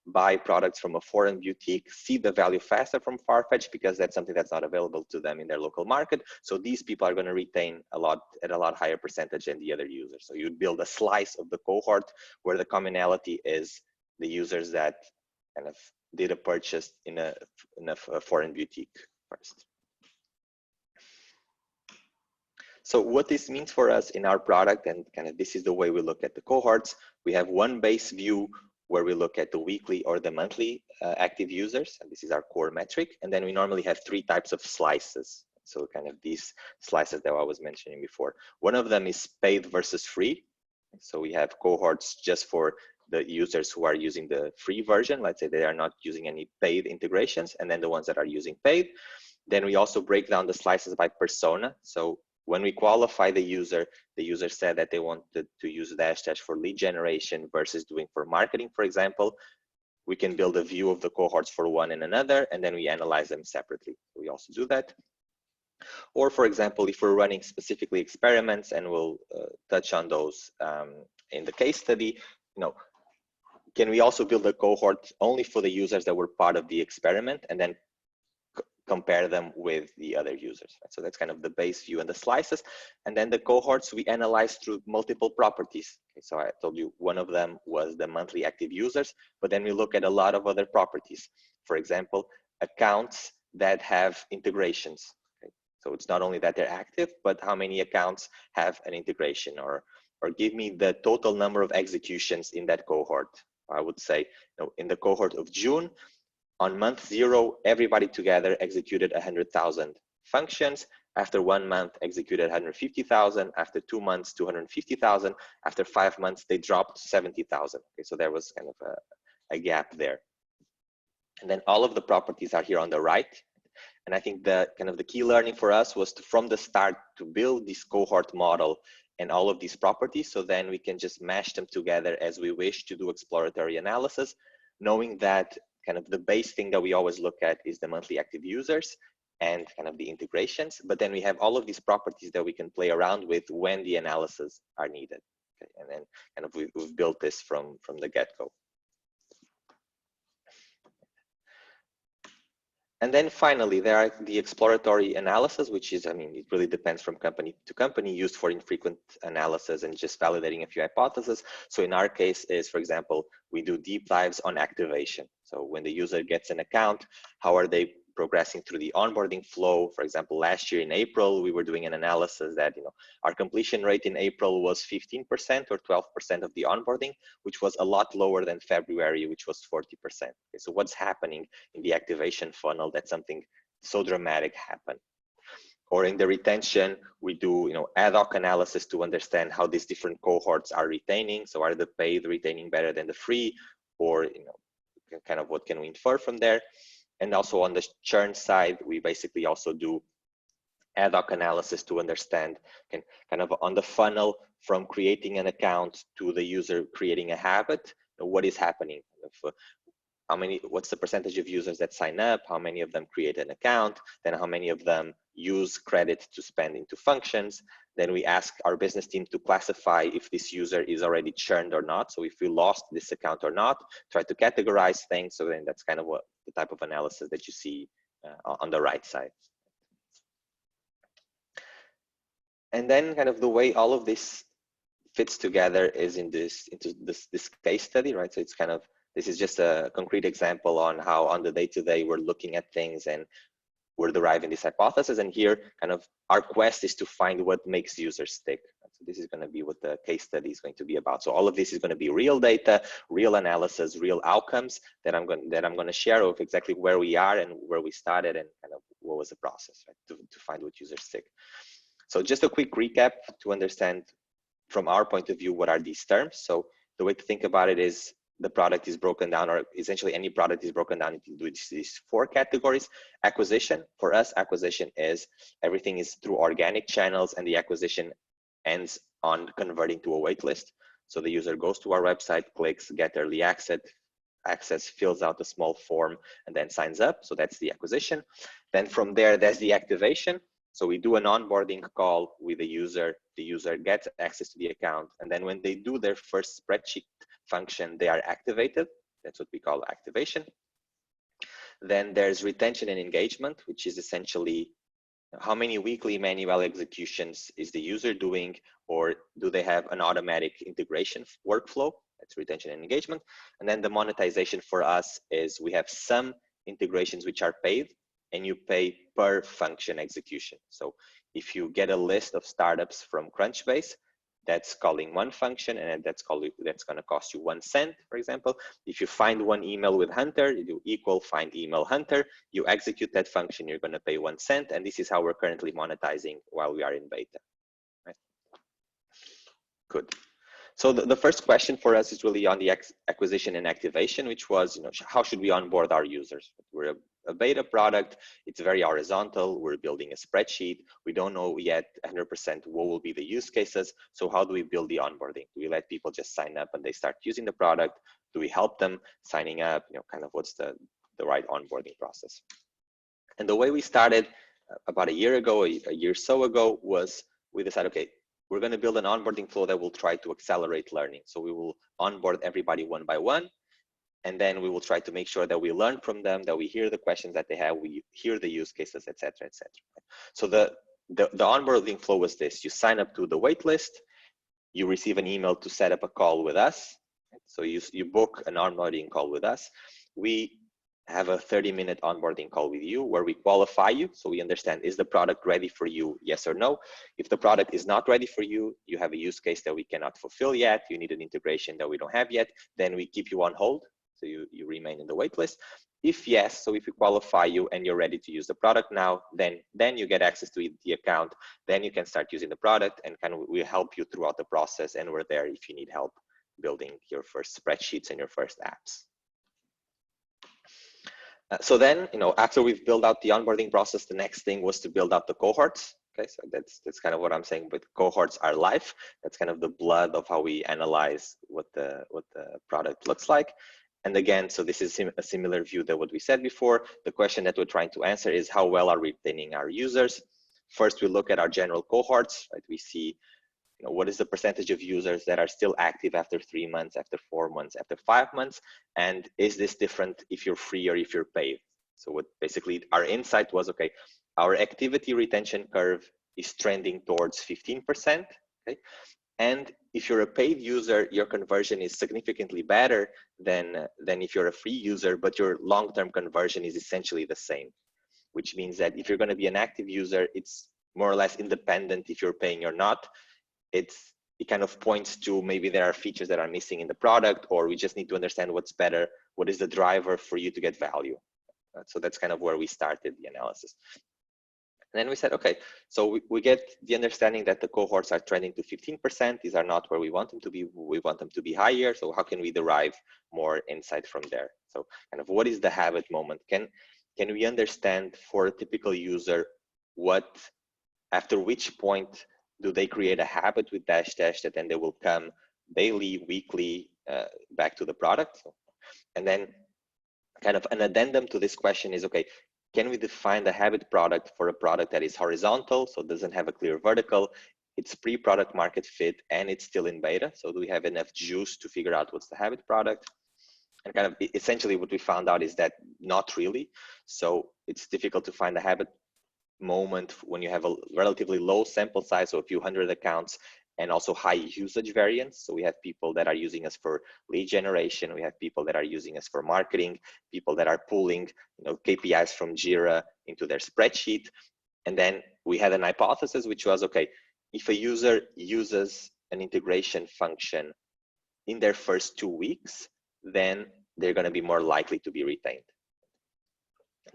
C: buy products from a foreign boutique see the value faster from Farfetch because that's something that's not available to them in their local market. So these people are going to retain a lot higher percentage than the other users. So you'd build a slice of the cohort where the commonality is the users that kind of did a purchase in a foreign boutique first. So what this means for us in our product, and kind of this is the way we look at the cohorts. We have one base view where we look at the weekly or the monthly active users, and this is our core metric. And then we normally have 3 types of slices. So kind of these slices that I was mentioning before. One of them is paid versus free. So we have cohorts just for the users who are using the free version. Let's say they are not using any paid integrations, and then the ones that are using paid. Then we also break down the slices by persona. So when we qualify the user said that they wanted to use Dash for lead generation versus doing for marketing, for example. We can build a view of the cohorts for one and another, and then we analyze them separately. We also do that. Or for example, if we're running specifically experiments, and we'll touch on those in the case study, can we also build a cohort only for the users that were part of the experiment, and then compare them with the other users. Right? So that's kind of the base view and the slices. And then the cohorts we analyze through multiple properties. Okay, so I told you one of them was the monthly active users, but then we look at a lot of other properties. For example, accounts that have integrations. Okay? So it's not only that they're active, but how many accounts have an integration, or give me the total number of executions in that cohort. I would say, in the cohort of June, on month 0, everybody together executed 100,000 functions. After 1 month, executed 150,000. After 2 months, 250,000. After 5 months, they dropped 70,000. Okay, so there was kind of a gap there. And then all of the properties are here on the right. And I think the kind of the key learning for us was from the start to build this cohort model and all of these properties, so then we can just mash them together as we wish to do exploratory analysis, knowing that kind of the base thing that we always look at is the monthly active users and kind of the integrations, but then we have all of these properties that we can play around with when the analysis are needed. Okay, and then kind of we've built this from the get-go. And then finally, there are the exploratory analysis, which is, I mean, it really depends from company to company, used for infrequent analysis and just validating a few hypotheses. So in our case is, for example, we do deep dives on activation. So when the user gets an account, how are they progressing through the onboarding flow? For example, last year in April, we were doing an analysis that, our completion rate in April was 15% or 12% of the onboarding, which was a lot lower than February, which was 40%. Okay, so what's happening in the activation funnel that something so dramatic happened? Or in the retention, we do ad hoc analysis to understand how these different cohorts are retaining. So are the paid retaining better than the free, or kind of what can we infer from there? And also on the churn side, we basically also do ad hoc analysis to understand kind of on the funnel from creating an account to the user creating a habit, what is happening. What's the percentage of users that sign up, how many of them create an account, then how many of them use credit to spend into functions. Then we ask our business team to classify if this user is already churned or not. So if we lost this account or not, try to categorize things. So then that's kind of what the type of analysis that you see on the right side. And then kind of the way all of this fits together is into this case study, right? So it's kind of, this is just a concrete example on how on the day-to-day we're looking at things and we're deriving this hypothesis. And here kind of our quest is to find what makes users stick. So this is going to be what the case study is going to be about. So all of this is going to be real data, real analysis, real outcomes that I'm going to share of exactly where we are and where we started and kind of what was the process, right, to find what users stick. So just a quick recap to understand from our point of view, what are these terms? So the way to think about it is the product is broken down, or essentially any product is broken down into these 4 categories. Acquisition, for us, acquisition is everything is through organic channels, and the acquisition ends on converting to a wait list. So the user goes to our website, clicks get early access, fills out a small form, and then signs up. So that's the acquisition. Then from there, there's the activation. So we do an onboarding call with the user gets access to the account. And then when they do their first spreadsheet function, they are activated. That's what we call activation. Then there's retention and engagement, which is essentially how many weekly manual executions is the user doing, or do they have an automatic integration workflow? That's retention and engagement. And then the monetization for us is we have some integrations which are paid, and you pay per function execution. So if you get a list of startups from Crunchbase, that's calling one function, and that's going to cost you 1 cent, for example. If you find one email with Hunter, you do equal find email Hunter, you execute that function, you're going to pay 1 cent, and this is how we're currently monetizing while we are in beta. Right? Good. So the first question for us is really on the acquisition and activation, which was, how should we onboard our users? We're a beta product. It's very horizontal. We're building a spreadsheet. We don't know yet 100% what will be the use cases. So how do we build the onboarding? Do we let people just sign up and they start using the product? Do we help them signing up? Kind of what's the right onboarding process? And the way we started about a year ago, a year or so ago, was we decided, okay, we're going to build an onboarding flow that will try to accelerate learning. So we will onboard everybody one by one. And then we will try to make sure that we learn from them, that we hear the questions that they have, we hear the use cases, etc., etc. So the onboarding flow was this: you sign up to the wait list, you receive an email to set up a call with us. So you book an onboarding call with us. We have a 30-minute onboarding call with you where we qualify you. So we understand, is the product ready for you? Yes or no. If the product is not ready for you, you have a use case that we cannot fulfill yet, you need an integration that we don't have yet, then we keep you on hold. So you remain in the wait list. If yes, so if we qualify you and you're ready to use the product now, then you get access to the account, then you can start using the product, and kind of we help you throughout the process, and we're there if you need help building your first spreadsheets and your first apps. So then, after we've built out the onboarding process, the next thing was to build out the cohorts. Okay, so that's kind of what I'm saying, but cohorts are life. That's kind of the blood of how we analyze what the product looks like. And again, so this is a similar view to what we said before. The question that we're trying to answer is, how well are we retaining our users? First, we look at our general cohorts, right? We see, what is the percentage of users that are still active after 3 months, after 4 months, after 5 months? And is this different if you're free or if you're paid? So what basically our insight was, okay, our activity retention curve is trending towards 15%, okay? And if you're a paid user, your conversion is significantly better than if you're a free user, but your long-term conversion is essentially the same, which means that if you're going to be an active user, it's more or less independent if you're paying or not. It kind of points to maybe there are features that are missing in the product, or we just need to understand what's better, what is the driver for you to get value. So that's kind of where we started the analysis. And then we said, okay, so we get the understanding that the cohorts are trending to 15%. These are not where we want them to be. We want them to be higher. So how can we derive more insight from there? So kind of what is the habit moment? Can we understand for a typical user after which point do they create a habit with Dash that then they will come daily, weekly, back to the product? And then kind of an addendum to this question is, okay, can we define the habit product for a product that is horizontal, so it doesn't have a clear vertical, it's pre-product market fit, and it's still in beta? So do we have enough juice to figure out what's the habit product? And kind of essentially what we found out is that not really. So it's difficult to find a habit moment when you have a relatively low sample size, so a few hundred accounts, and also high usage variance. So we have people that are using us for lead generation, we have people that are using us for marketing, people that are pulling KPIs from Jira into their spreadsheet. And then we had an hypothesis, which was, okay, if a user uses an integration function in their first 2 weeks, then they're going to be more likely to be retained.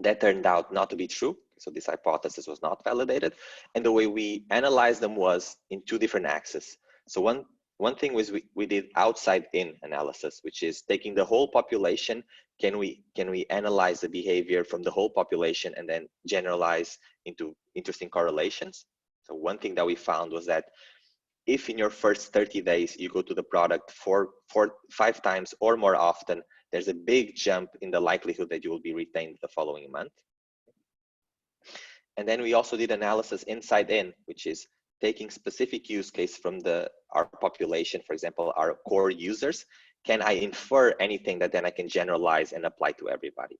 C: That turned out not to be true. So this hypothesis was not validated. And the way we analyzed them was in 2 different axes. So one thing was we did outside-in analysis, which is taking the whole population. Can we analyze the behavior from the whole population and then generalize into interesting correlations? So one thing that we found was that if in your first 30 days you go to the product 5 times or more often, there's a big jump in the likelihood that you will be retained the following month. And then we also did analysis inside in, which is taking specific use case from our population, for example, our core users. Can I infer anything that then I can generalize and apply to everybody?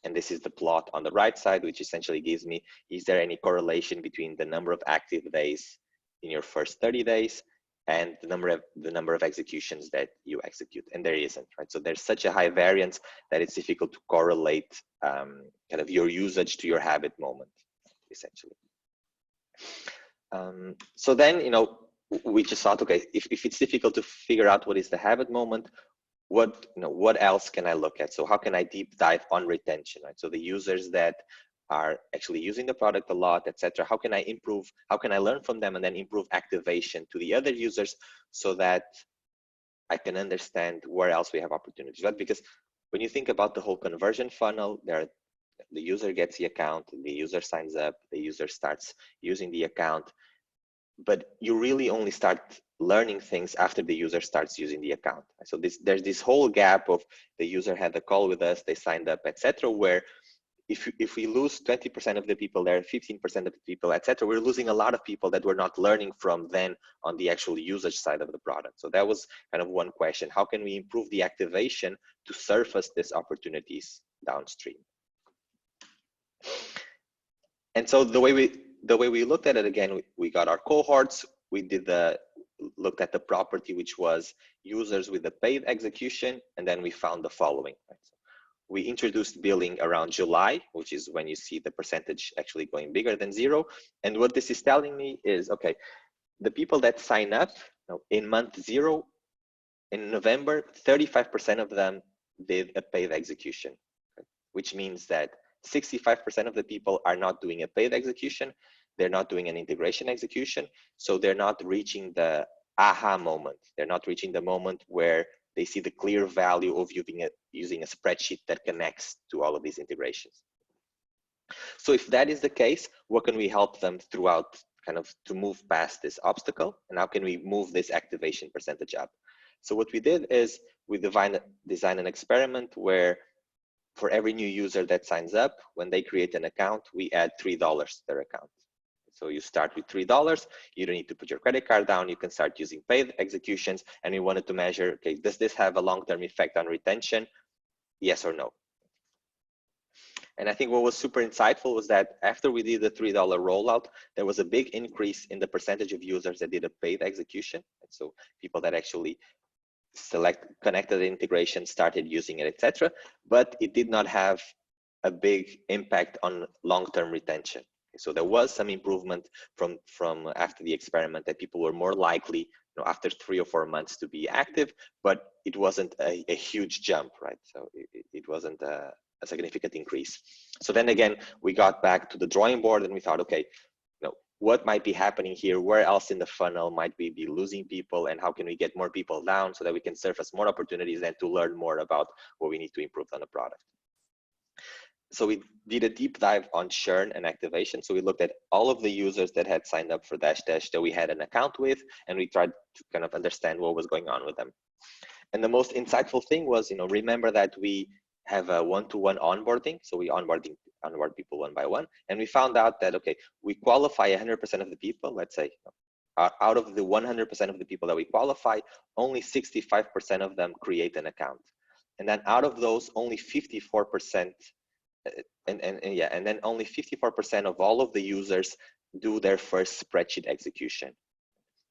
C: And this is the plot on the right side, which essentially gives me, is there any correlation between the number of active days in your first 30 days and the number of executions that you execute? And there isn't, right? So there's such a high variance that it's difficult to correlate kind of your usage to your habit moment, essentially. So then, we just thought, okay, if it's difficult to figure out what is the habit moment, what else can I look at? So how can I deep dive on retention, right? So the users that are actually using the product a lot, etc. How can I improve? How can I learn from them and then improve activation to the other users so that I can understand where else we have opportunities, right? Because when you think about the whole conversion funnel, the user gets the account, the user signs up, the user starts using the account, but you really only start learning things after the user starts using the account. So there's this whole gap of the user had a call with us, they signed up, etc., where if we lose 20% of the people there, 15% of the people, etc., we're losing a lot of people that we're not learning from then on the actual usage side of the product. So that was kind of one question. How can we improve the activation to surface these opportunities downstream? And so the way we looked at it, again, we got our cohorts. We did looked at the property, which was users with the paid execution, and then we found the following. Right? So we introduced billing around July, which is when you see the percentage actually going bigger than 0. And what this is telling me is, okay, the people that sign up in month 0 in November, 35% of them did a paid execution, okay? Which means that 65% of the people are not doing a paid execution. They're not doing an integration execution. So they're not reaching the aha moment. They're not reaching the moment where they see the clear value of using a spreadsheet that connects to all of these integrations. So if that is the case, what can we help them throughout kind of to move past this obstacle? And how can we move this activation percentage up? So what we did is we designed an experiment where for every new user that signs up, when they create an account, we add $3 to their account. So you start with $3. You don't need to put your credit card down. You can start using paid executions. And we wanted to measure, okay, does this have a long-term effect on retention? Yes or no? And I think what was super insightful was that after we did the $3 rollout, there was a big increase in the percentage of users that did a paid execution. And so people that actually connected the integration, started using it, etc. But it did not have a big impact on long-term retention. So there was some improvement from after the experiment that people were more likely, after 3 or 4 months to be active, but it wasn't a huge jump, right? So it wasn't a significant increase. So then again, we got back to the drawing board and we thought, okay, what might be happening here? Where else in the funnel might we be losing people, and how can we get more people down so that we can surface more opportunities and to learn more about what we need to improve on the product? So we did a deep dive on churn and activation. So we looked at all of the users that had signed up for Dash Dash that we had an account with, and we tried to kind of understand what was going on with them. And the most insightful thing was, remember that we have a one-to-one onboarding. So we onboard people one by one. And we found out that, okay, we qualify 100% of the people, let's say, out of the 100% of the people that we qualify, only 65% of them create an account. And then out of those, only 54%, and then only 54% of all of the users do their first spreadsheet execution.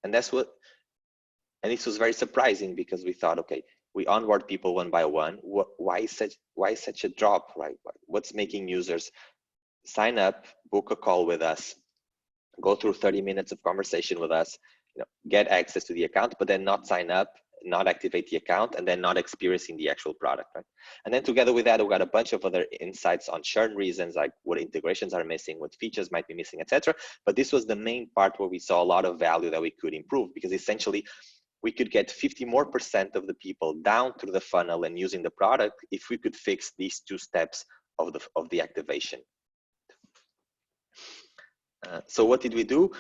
C: And this was very surprising because we thought, okay, we onboard people one by one. Why such a drop, right? What's making users sign up, book a call with us, go through 30 minutes of conversation with us, get access to the account, but then not sign up, not activate the account, and then not experiencing the actual product, right? And then together with that, we got a bunch of other insights on churn reasons, like what integrations are missing, what features might be missing, etc. But this was the main part where we saw a lot of value that we could improve, because essentially we could get 50% more of the people down through the funnel and using the product if we could fix these 2 steps of the activation. So what did we do?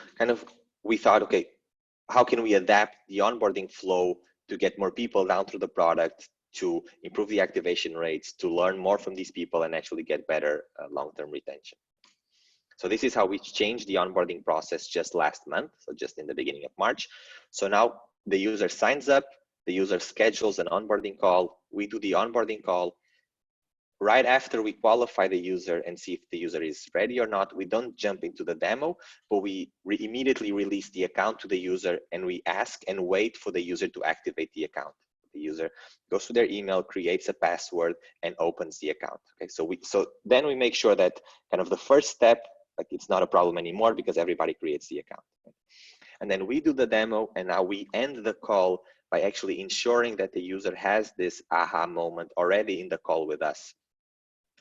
C: We thought, okay, how can we adapt the onboarding flow to get more people down through the product, to improve the activation rates, to learn more from these people and actually get better long-term retention. So this is how we changed the onboarding process just last month, so just in the beginning of March. So now the user signs up, the user schedules an onboarding call, we do the onboarding call. Right after we qualify the user and see if the user is ready or not, we don't jump into the demo, but we immediately release the account to the user and we ask and wait for the user to activate the account. The user goes to their email, creates a password, and opens the account. Okay, so then we make sure that kind of the first step, like it's not a problem anymore because everybody creates the account. And then we do the demo, and now we end the call by actually ensuring that the user has this aha moment already in the call with us.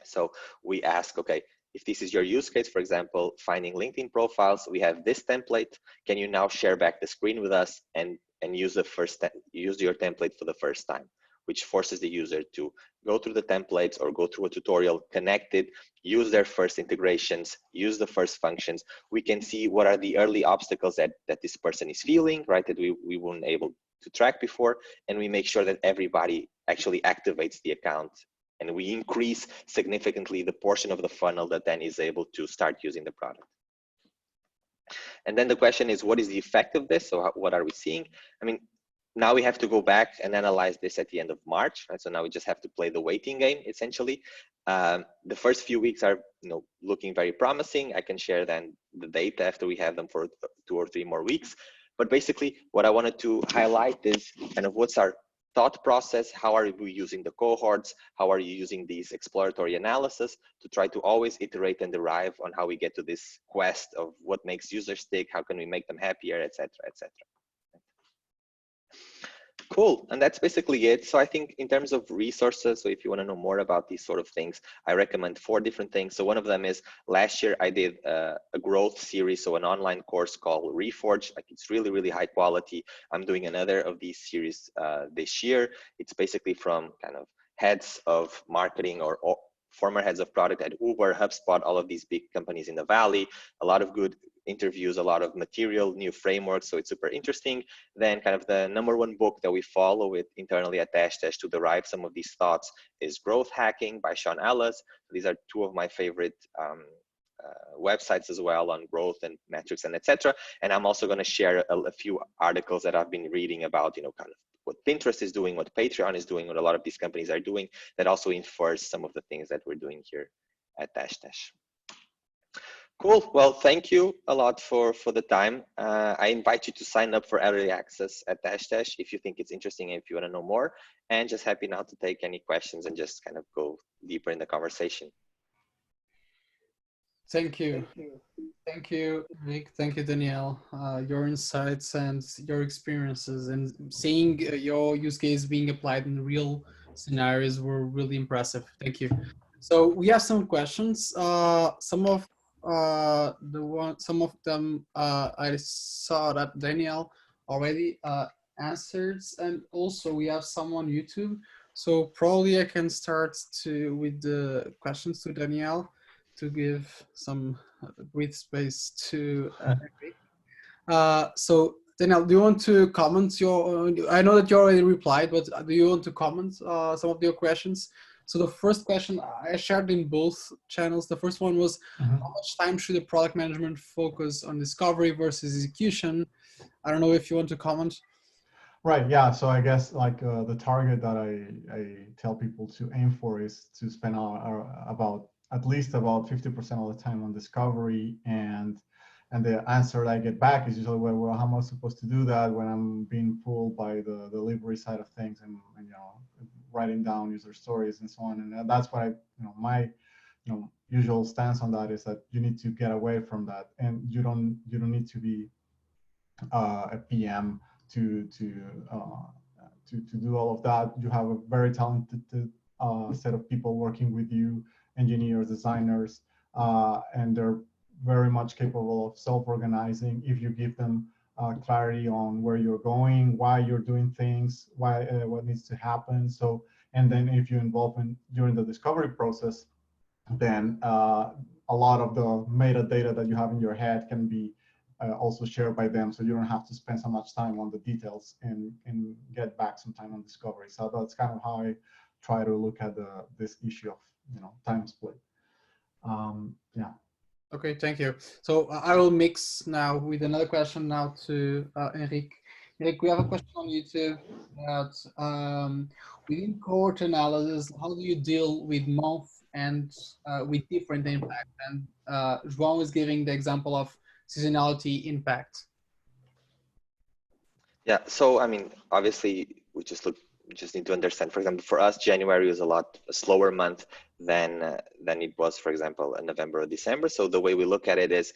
C: So we ask, okay, if this is your use case, for example, finding LinkedIn profiles, we have this template. Can you now share back the screen with us and use your template for the first time, which forces the user to go through the templates or go through a tutorial, connect it, use their first integrations, use the first functions. We can see what are the early obstacles that this person is feeling, right, that we weren't able to track before, and we make sure that everybody actually activates the account and we increase significantly the portion of the funnel that then is able to start using the product. And then the question is, what is the effect of this? So what are we seeing? I mean, now we have to go back and analyze this at the end of March, right? So now we just have to play the waiting game, essentially. The first few weeks are, looking very promising. I can share then the data after we have them for 2 or 3 more weeks. But basically, what I wanted to highlight is kind of what's our thought process, how are we using the cohorts, how are you using these exploratory analysis to try to always iterate and derive on how we get to this quest of what makes users tick, how can we make them happier, etc., etc. Cool, and that's basically it. So I think in terms of resources, so if you want to know more about these sort of things, I recommend 4 different things. So one of them is, last year I did a growth series, so an online course called Reforge. Like, it's really, really high quality. I'm doing another of these series this year. It's basically from kind of heads of marketing or former heads of product at Uber, HubSpot, all of these big companies in the Valley. A lot of good interviews, a lot of material, new frameworks, so it's super interesting. Then kind of the #1 book that we follow with internally at Dash to derive some of these thoughts is Growth Hacking by Sean Ellis. These are 2 of my favorite websites as well on growth and metrics and etc. And I'm also going to share a few articles that I've been reading about, kind of what Pinterest is doing, what Patreon is doing, what a lot of these companies are doing, that also infers some of the things that we're doing here at Dash. Cool. Well, thank you a lot for the time. I invite you to sign up for early access at Dash if you think it's interesting and if you want to know more. And just happy now to take any questions and just kind of go deeper in the conversation.
A: Thank you. Thank you, Rick. Thank you, Danielle. Your insights and your experiences and seeing your use case being applied in real scenarios were really impressive. Thank you. So we have some questions. Some of them I saw that Danielle already answered, and also we have some on YouTube. So probably I can start with the questions to Danielle to give some breathe space to Henrique. So Danielle, do you want to comment I know that you already replied, but do you want to comment some of your questions? So the first question I shared in both channels. The first one was, how much time should a product management focus on discovery versus execution? I don't know if you want to comment.
B: Right, yeah, so I guess like the target that I tell people to aim for is to spend at least about 50% of the time on discovery, and the answer I get back is usually, well, how am I supposed to do that when I'm being pulled by the delivery side of things and writing down user stories and so on. And that's why my usual stance on that is that you need to get away from that, and you don't need to be a PM to do all of that. You have a very talented set of people working with you, engineers, designers, and they're very much capable of self-organizing if you give them clarity on where you're going, why you're doing things, what needs to happen. So, and then if you involve during the discovery process, then a lot of the metadata that you have in your head can be also shared by them, so you don't have to spend so much time on the details and get back some time on discovery. So that's kind of how I try to look at this issue of time split. Yeah.
A: Okay, thank you. So I will mix now with another question now to Henrique. Henrique, we have a question on YouTube about within cohort analysis, how do you deal with month and with different impact? And João is giving the example of seasonality impact.
C: Yeah, so I mean, obviously we just need to understand, for example, for us, January was a slower month than it was, for example, in November or December. So the way we look at it is,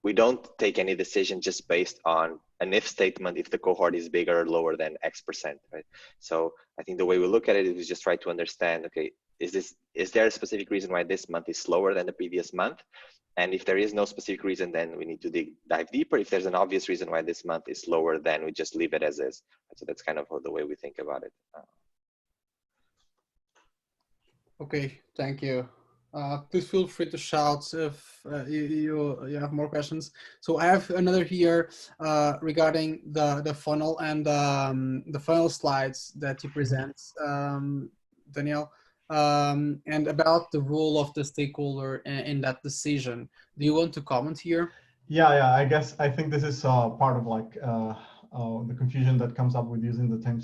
C: we don't take any decision just based on an if statement, if the cohort is bigger or lower than X%, right? So I think the way we look at it is we just try to understand, okay, is there a specific reason why this month is slower than the previous month? And if there is no specific reason, then we need to dive deeper. If there's an obvious reason why this month is slower, then we just leave it as is. So that's kind of the way we think about it.
A: Okay, thank you. Please feel free to shout if you have more questions. So I have another here regarding the funnel and the funnel slides that you present, Danielle. and about the role of the stakeholder in that decision. Do you want to comment here?
B: Yeah. I think this is part of like the confusion that comes up with using the term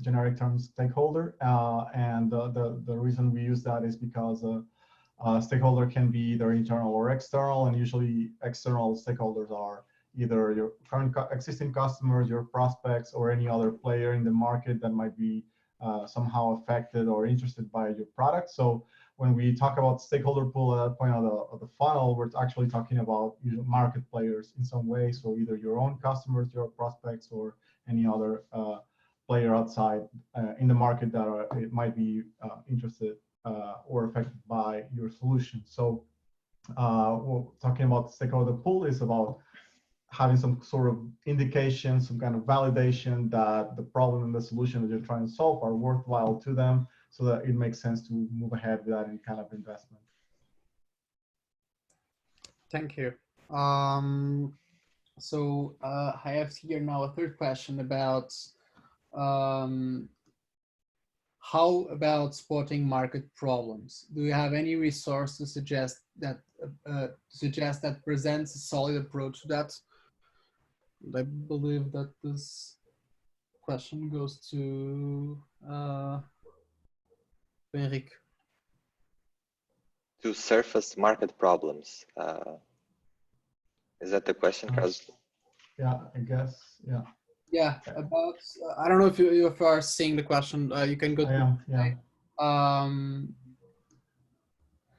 B: generic term stakeholder. And the reason we use that is because stakeholder can be either internal or external, and usually external stakeholders are either your current existing customers, your prospects, or any other player in the market that might be somehow affected or interested by your product. So when we talk about stakeholder pool at that point of the funnel, we're actually talking about market players in some way. So either your own customers, your prospects, or any other player outside in the market that it might be interested or affected by your solution. So talking about stakeholder pool is about having some sort of indication, some kind of validation that the problem and the solution that you're trying to solve are worthwhile to them, so that it makes sense to move ahead without any kind of investment.
A: Thank you. So I have here now a third question about how about spotting market problems? Do you have any resource to suggest that presents a solid approach to that? I believe that this question goes to Henrique.
C: To surface market problems. Is that the question, Cruz?
B: Yeah, I guess. Yeah.
A: Yeah, about I don't know if you are seeing the question. You can go.
B: I am. Yeah.
A: Um,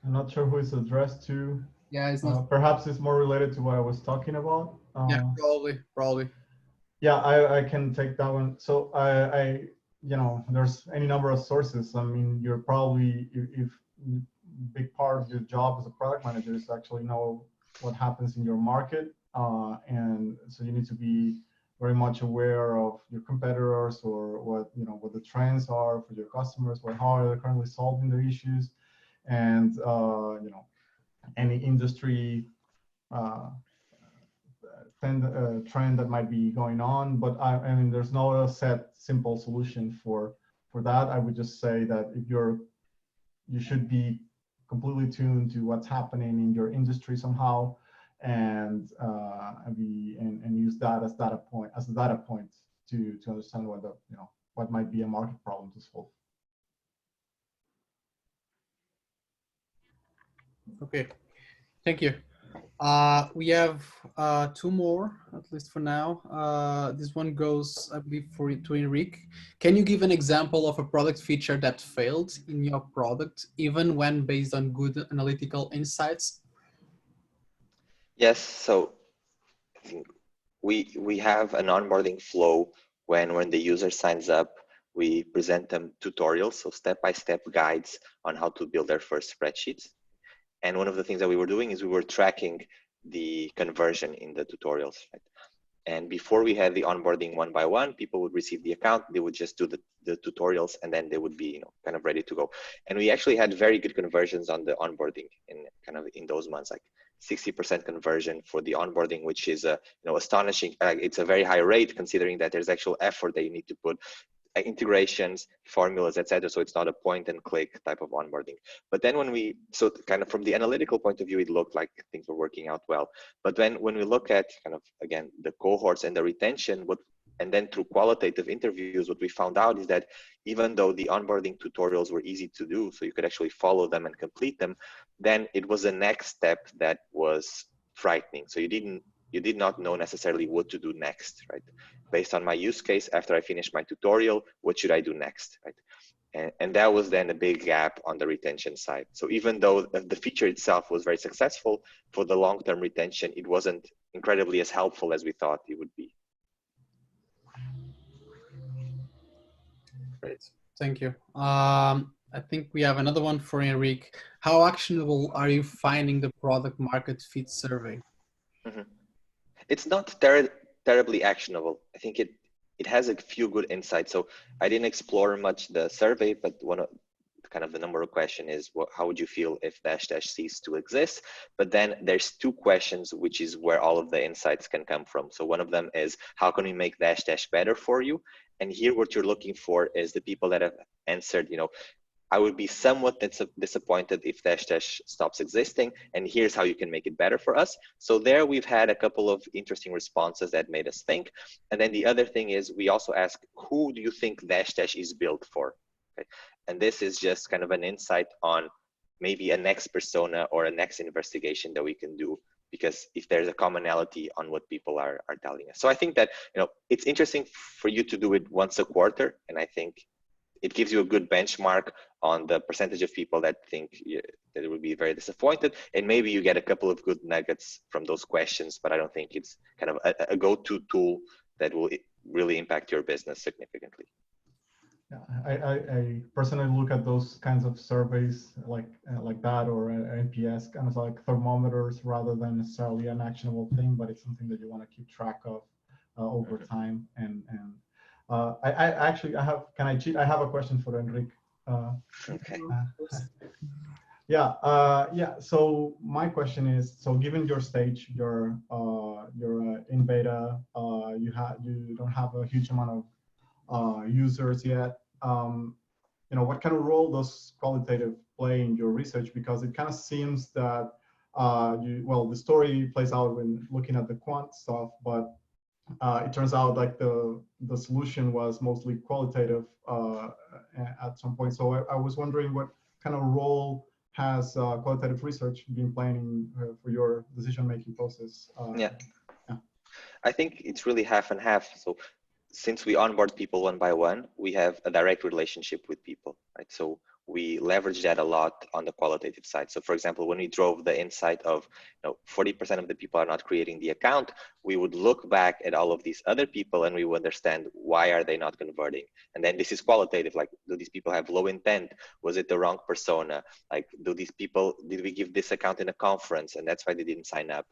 B: I'm not sure who it's addressed to.
A: yeah, it's not.
B: Perhaps it's more related to what I was talking about.
A: Yeah, probably.
B: Yeah, I can take that one. So I there's any number of sources. I mean, you're probably, if big part of your job as a product manager is to actually know what happens in your market, and so you need to be very much aware of your competitors, or what the trends are for your customers, how are they currently solving their issues, and any industry trend that might be going on. But I mean, there's no set simple solution for that. I would just say that if you should be completely tuned to what's happening in your industry somehow, and use that as a data point to understand what might be a market problem to solve.
A: Okay, thank you. We have two more, at least for now. This one goes, I believe, to Henrique. Can you give an example of a product feature that failed in your product, even when based on good analytical insights?
C: Yes, so I think we have an onboarding flow when the user signs up. We present them tutorials, so step-by-step guides on how to build their first spreadsheets. And one of the things that we were doing is we were tracking the conversion in the tutorials, right? And before we had the onboarding one by one, people would receive the account, they would just do the tutorials, and then they would be kind of ready to go. And we actually had very good conversions on the onboarding in those months, like 60% conversion for the onboarding, which is astonishing. It's a very high rate considering that there's actual effort that you need to put, integrations, formulas, etc. So it's not a point and click type of onboarding. But then so kind of from the analytical point of view, it looked like things were working out well. But when we look at kind of, again, the cohorts and the retention, and then through qualitative interviews, what we found out is that even though the onboarding tutorials were easy to do, so you could actually follow them and complete them, then it was the next step that was frightening. So you did not know necessarily what to do next, right? Based on my use case, after I finish my tutorial, what should I do next, right? And that was then a big gap on the retention side. So even though the feature itself was very successful, for the long-term retention, it wasn't incredibly as helpful as we thought it would be.
A: Great, thank you. I think we have another one for Henrique. How actionable are you finding the product market fit survey?
C: Mm-hmm. It's not terribly actionable. I think it has a few good insights. So I didn't explore much the survey, but one of kind of the number of question is, how would you feel if -- ceased to exist? But then there's two questions, which is where all of the insights can come from. So one of them is, how can we make -- better for you? And here what you're looking for is the people that have answered, I would be somewhat disappointed if dash dash stops existing, and here's how you can make it better for us. So there we've had a couple of interesting responses that made us think. And then the other thing is we also ask, who do you think dash dash is built for? Okay. And this is just kind of an insight on maybe a next persona or a next investigation that we can do, because if there's a commonality on what people are telling us. So I think that, you know, it's interesting for you to do it once a quarter, and I think it gives you a good benchmark on the percentage of people that think that it would be very disappointed, and maybe you get a couple of good nuggets from those questions, but I don't think it's kind of a go-to tool that will really impact your business significantly.
B: Yeah, I personally look at those kinds of surveys like that, or NPS, kind of like thermometers, rather than necessarily an actionable thing, but it's something that you want to keep track of over time. And I actually, can I cheat? I have a question for Henrique.
C: Okay.
B: Yeah. So my question is, so given your stage, you're in beta, you don't have a huge amount of users yet. You know, what kind of role does qualitative play in your research? Because it kind of seems that the story plays out when looking at the quant stuff, but it turns out like the solution was mostly qualitative at some point. So I was wondering, what kind of role has qualitative research been playing for your decision-making process?
C: Yeah, I think it's really half and half. So since we onboard people one by one, we have a direct relationship with people, right? So we leverage that a lot on the qualitative side. So for example, when we drove the insight of, you know, 40% of the people are not creating the account, we would look back at all of these other people and we would understand, why are they not converting? And then this is qualitative, like, do these people have low intent? Was it the wrong persona? Like, do these people, did we give this account in a conference and that's why they didn't sign up?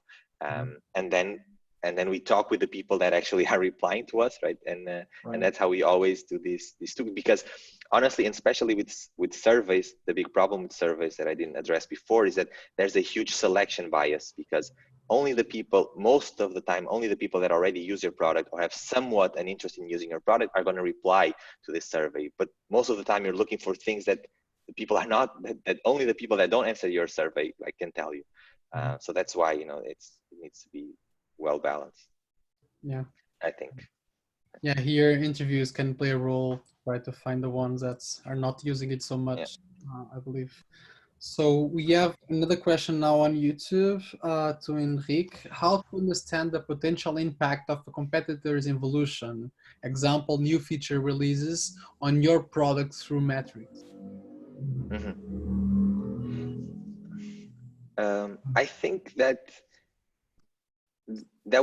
C: And then we talk with the people that actually are replying to us, right? And that's how we always do these two, because honestly, and especially with surveys, the big problem with surveys that I didn't address before is that there's a huge selection bias, because only the people, most of the time, only the people that already use your product or have somewhat an interest in using your product are going to reply to this survey. But most of the time, you're looking for things that the people are not, that only the people that don't answer your survey can tell you. So that's why, you know, it needs to be well balanced.
A: Yeah,
C: I think.
A: Yeah, here interviews can play a role, right, to find the ones that are not using it so much, I believe. So we have another question now on YouTube to Henrique. How to understand the potential impact of a competitor's evolution? Example, new feature releases on your product through metrics.
C: I think that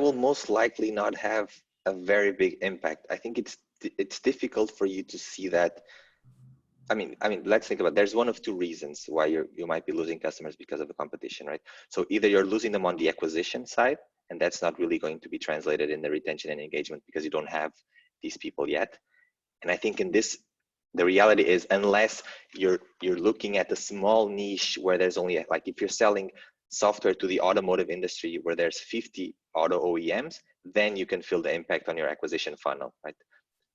C: will most likely not have a very big impact. I think it's difficult for you to see that. I mean, let's think about it. There's one of two reasons why you might be losing customers because of the competition, right? So either you're losing them on the acquisition side, and that's not really going to be translated in the retention and engagement because you don't have these people yet. And I think in this, the reality is, unless you're looking at a small niche where there's only, like, if you're selling software to the automotive industry where there's 50 auto OEMs, then you can feel the impact on your acquisition funnel, right?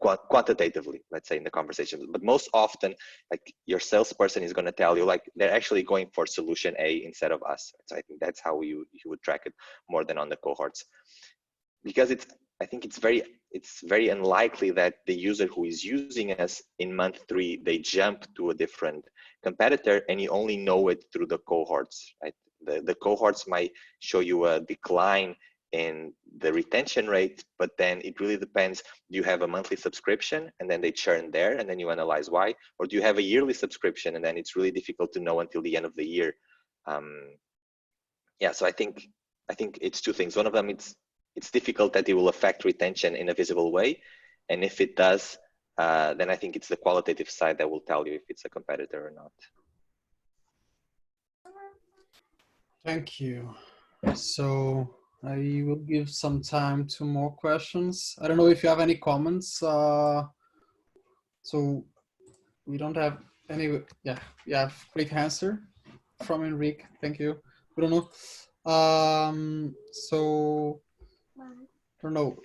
C: Quantitatively, let's say, in the conversation. But most often, like, your salesperson is going to tell you, like, they're actually going for solution A instead of us. So I think that's how you would track it more than on the cohorts, because I think it's very unlikely that the user who is using us in month 3, they jump to a different competitor, and you only know it through the cohorts, right? The cohorts might show you a decline in the retention rate, but then it really depends. Do you have a monthly subscription and then they churn there and then you analyze why? Or do you have a yearly subscription and then it's really difficult to know until the end of the year? Yeah, so I think it's two things. One of them, it's difficult that it will affect retention in a visible way. And if it does, then I think it's the qualitative side that will tell you if it's a competitor or not.
A: Thank you. So I will give some time to more questions. I don't know if you have any comments. So we don't have any. Yeah, we have quick answer from Henrique. Thank you. We don't know. So I don't know.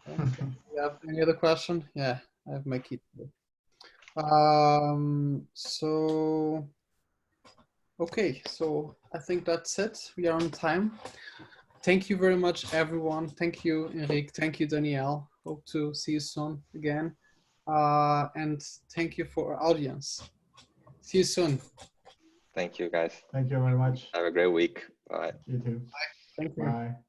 A: You have any other question? Yeah, I have my key. So, okay, so I think that's it. We are on time. Thank you very much, everyone. Thank you, Henrique. Thank you, Danielle. Hope to see you soon again. And thank you for our audience. See you soon.
C: Thank you, guys.
B: Thank you very much.
C: Have a great week. Bye.
B: You too.
A: Thank you.
B: Bye.